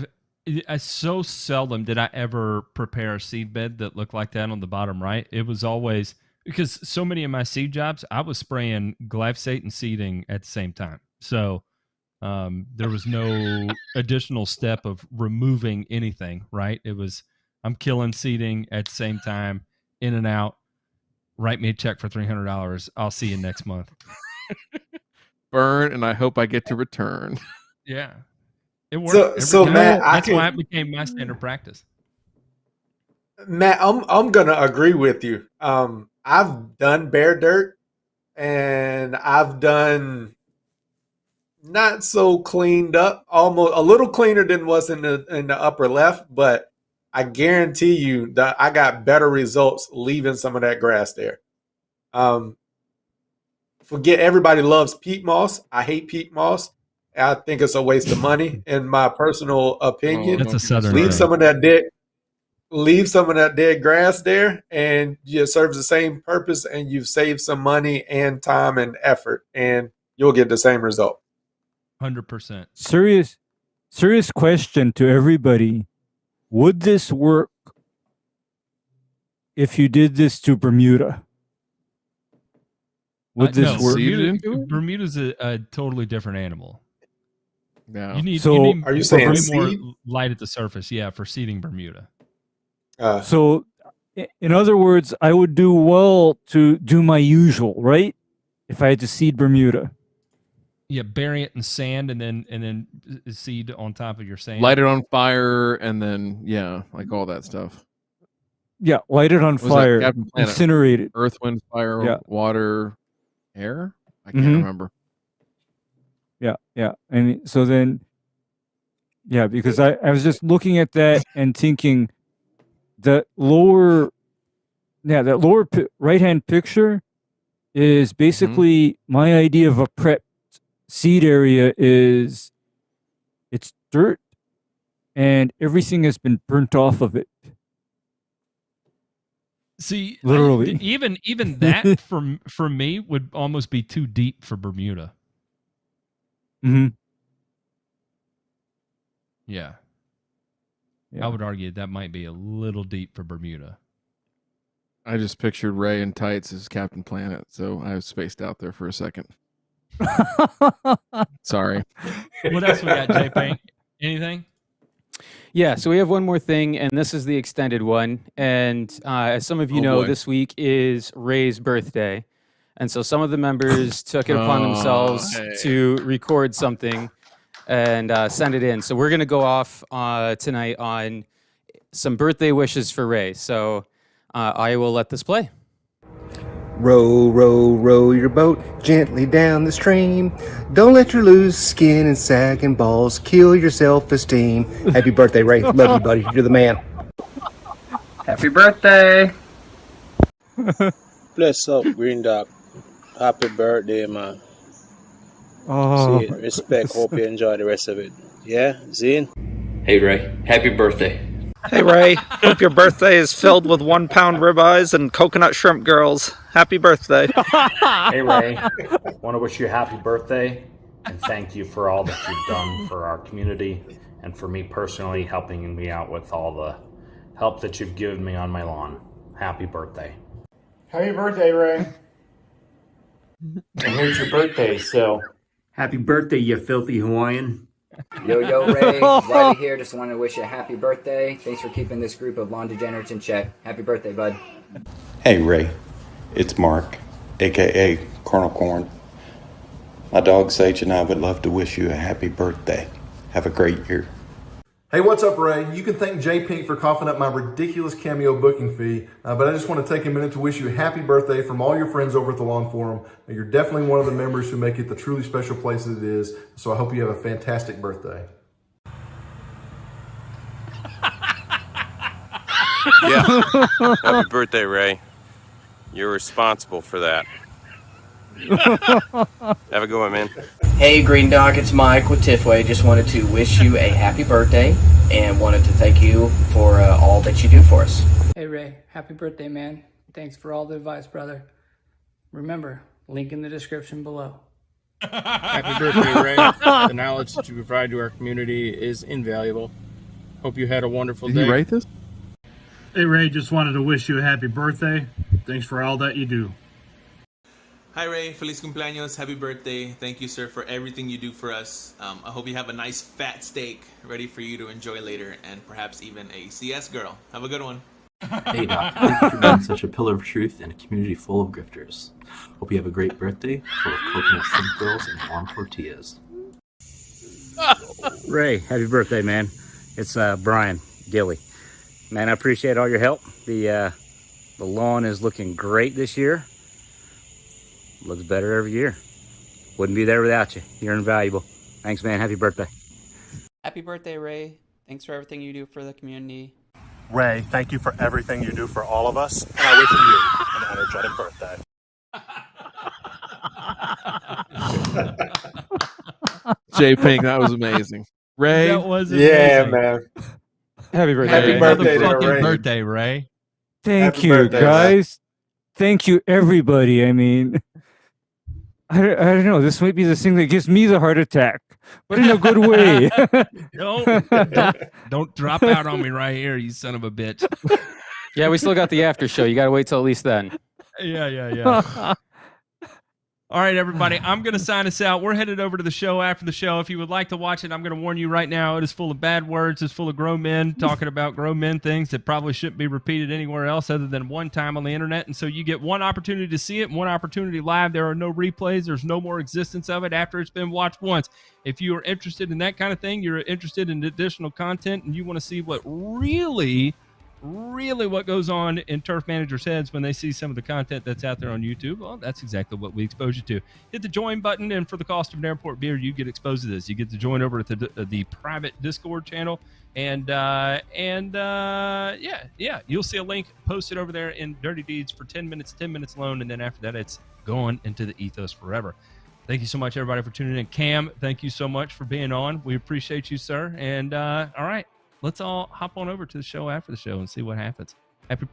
so seldom did I ever prepare a seed bed that looked like that on the bottom right. It was always because so many of my seed jobs, I was spraying glyphosate and seeding at the same time. So there was no additional step of removing anything, right? It was I'm killing seeding at the same time, in and out. Write me a check for $300. I'll see you next month. Burn, and I hope I get to return. Yeah. It worked. So Matt, that's why it became my standard practice. Matt, I'm gonna agree with you. I've done bare dirt, and I've done not so cleaned up, almost a little cleaner than was in the upper left, but I guarantee you that I got better results leaving some of that grass there. Forget everybody loves peat moss. I hate peat moss. I think it's a waste of money, in my personal opinion. That's a southern Leave thing. some of that dead grass there, and it serves the same purpose, and you've saved some money and time and effort, and you'll get the same result. 100%. Serious question to everybody. Would this work if you did this to Bermuda? Would this No, work? Bermuda's a totally different animal. Yeah. You need Are you saying way seed? more light at the surface, yeah, for seeding Bermuda. So, in other words, I would do well to do my usual, right? If I had to seed Bermuda. Yeah, bury it in sand and then seed on top of your sand. Light it on fire, and then like all that stuff. Yeah, light it on What was that, fire, Captain Planet? incinerate it. Earth, wind, fire, Yeah. water, air. I can't Mhm. remember. Yeah. And so then, because I was just looking at that and thinking that lower right-hand picture is basically my idea of a prep seed area is it's dirt and everything has been burnt off of it. See, Literally. even that for me would almost be too deep for Bermuda. Mm-hmm. Yeah. Yeah. I would argue that might be a little deep for Bermuda. I just pictured Ray in tights as Captain Planet, so I was spaced out there for a second. Sorry. What else we got, J-Paint? Anything? Yeah, so we have one more thing, and this is the extended one. And as some of you know, boy. this week is Ray's birthday. And so some of the members took it upon themselves hey. to record something and send it in. So we're going to go off tonight on some birthday wishes for Ray. So I will let this play. Row, row, row your boat gently down the stream. Don't let your loose skin and sagging balls kill your self-esteem. Happy birthday, Ray. Love you, buddy. You're the man. Happy birthday! Bless up, Green Dog. Happy birthday, man. Oh, See it. Respect. Hope you enjoy the rest of it. Yeah, Zine? Hey Ray, happy birthday. Hey Ray, hope your birthday is filled with 1 pound ribeyes and coconut shrimp girls. Happy birthday. Hey Ray, want to wish you a happy birthday and thank you for all that you've done for our community and for me personally helping me out with all the help that you've given me on my lawn. happy birthday. Happy birthday, Ray. And here's your birthday, so happy birthday, you filthy Hawaiian. Yo, Ray. Riley here. Just wanted to wish you a happy birthday. Thanks for keeping this group of lawn degenerates in check. Happy birthday, bud. Hey, Ray. It's Mark, a.k.a. Colonel Corn. My dog Sage and I would love to wish you a happy birthday. Have a great year. Hey, what's up, Ray? You can thank J Pink for coughing up my ridiculous Cameo booking fee, but I just want to take a minute to wish you a happy birthday from all your friends over at the Lawn Forum. You're definitely one of the members who make it the truly special place that it is, so I hope you have a fantastic birthday. Yeah. Happy birthday, Ray. You're responsible for that. Have a good one, man. Hey, Green Dog, it's Mike with Tifway. Just wanted to wish you a happy birthday and wanted to thank you for all that you do for us. Hey, Ray, happy birthday, man. Thanks for all the advice, brother. Remember, link in the description below. Happy birthday, Ray. The knowledge that you provide to our community is invaluable. Hope you had a wonderful day. Did you write this? Hey, Ray, just wanted to wish you a happy birthday. Thanks for all that you do. Hi Ray, feliz cumpleaños, happy birthday. Thank you, sir, for everything you do for us. I hope you have a nice fat steak ready for you to enjoy later, and perhaps even a CS girl. Have a good one. Hey Doc, thank you for being such a pillar of truth in a community full of grifters. Hope you have a great birthday full of coconut shrimp girls and warm tortillas. Ray, happy birthday, man. It's Brian Gilly. Man, I appreciate all your help. The lawn is looking great this year. Looks better every year. Wouldn't be there without you. You're invaluable. Thanks, man. Happy birthday. Happy birthday, Ray. Thanks for everything you do for the community. Ray, thank you for everything you do for all of us, and I wish you an energetic birthday. J Pink, that was amazing. Ray, That was amazing. Yeah, man. Happy birthday. Happy birthday, to Motherfucking Ray. birthday, Ray. Thank Happy you, birthday, guys. Thank you, everybody. I mean, I don't know. This might be the thing that gives me the heart attack, but in a good way. Don't drop out on me right here, you son of a bitch. Yeah, we still got the after show. You got to wait till at least then. Yeah. All right, everybody. I'm going to sign us out. We're headed over to the show after the show. If you would like to watch it, I'm going to warn you right now. It is full of bad words. It's full of grown men talking about grown men things that probably shouldn't be repeated anywhere else other than one time on the internet. And so you get one opportunity to see it, one opportunity live. There are no replays. There's no more existence of it after it's been watched once. If you are interested in that kind of thing, you're interested in additional content, and you want to see what really what goes on in turf managers' heads when they see some of the content that's out there on YouTube, well, that's exactly what we expose you to. Hit the join button, and for the cost of an airport beer, you get exposed to this. You get to join over at the private Discord channel, and you'll see a link posted over there in Dirty Deeds for 10 minutes alone, and then after that, it's going into the ethos forever. Thank you so much, everybody, for tuning in. Cam, thank you so much for being on. We appreciate you, sir. And all right. Let's all hop on over to the show after the show and see what happens. Happy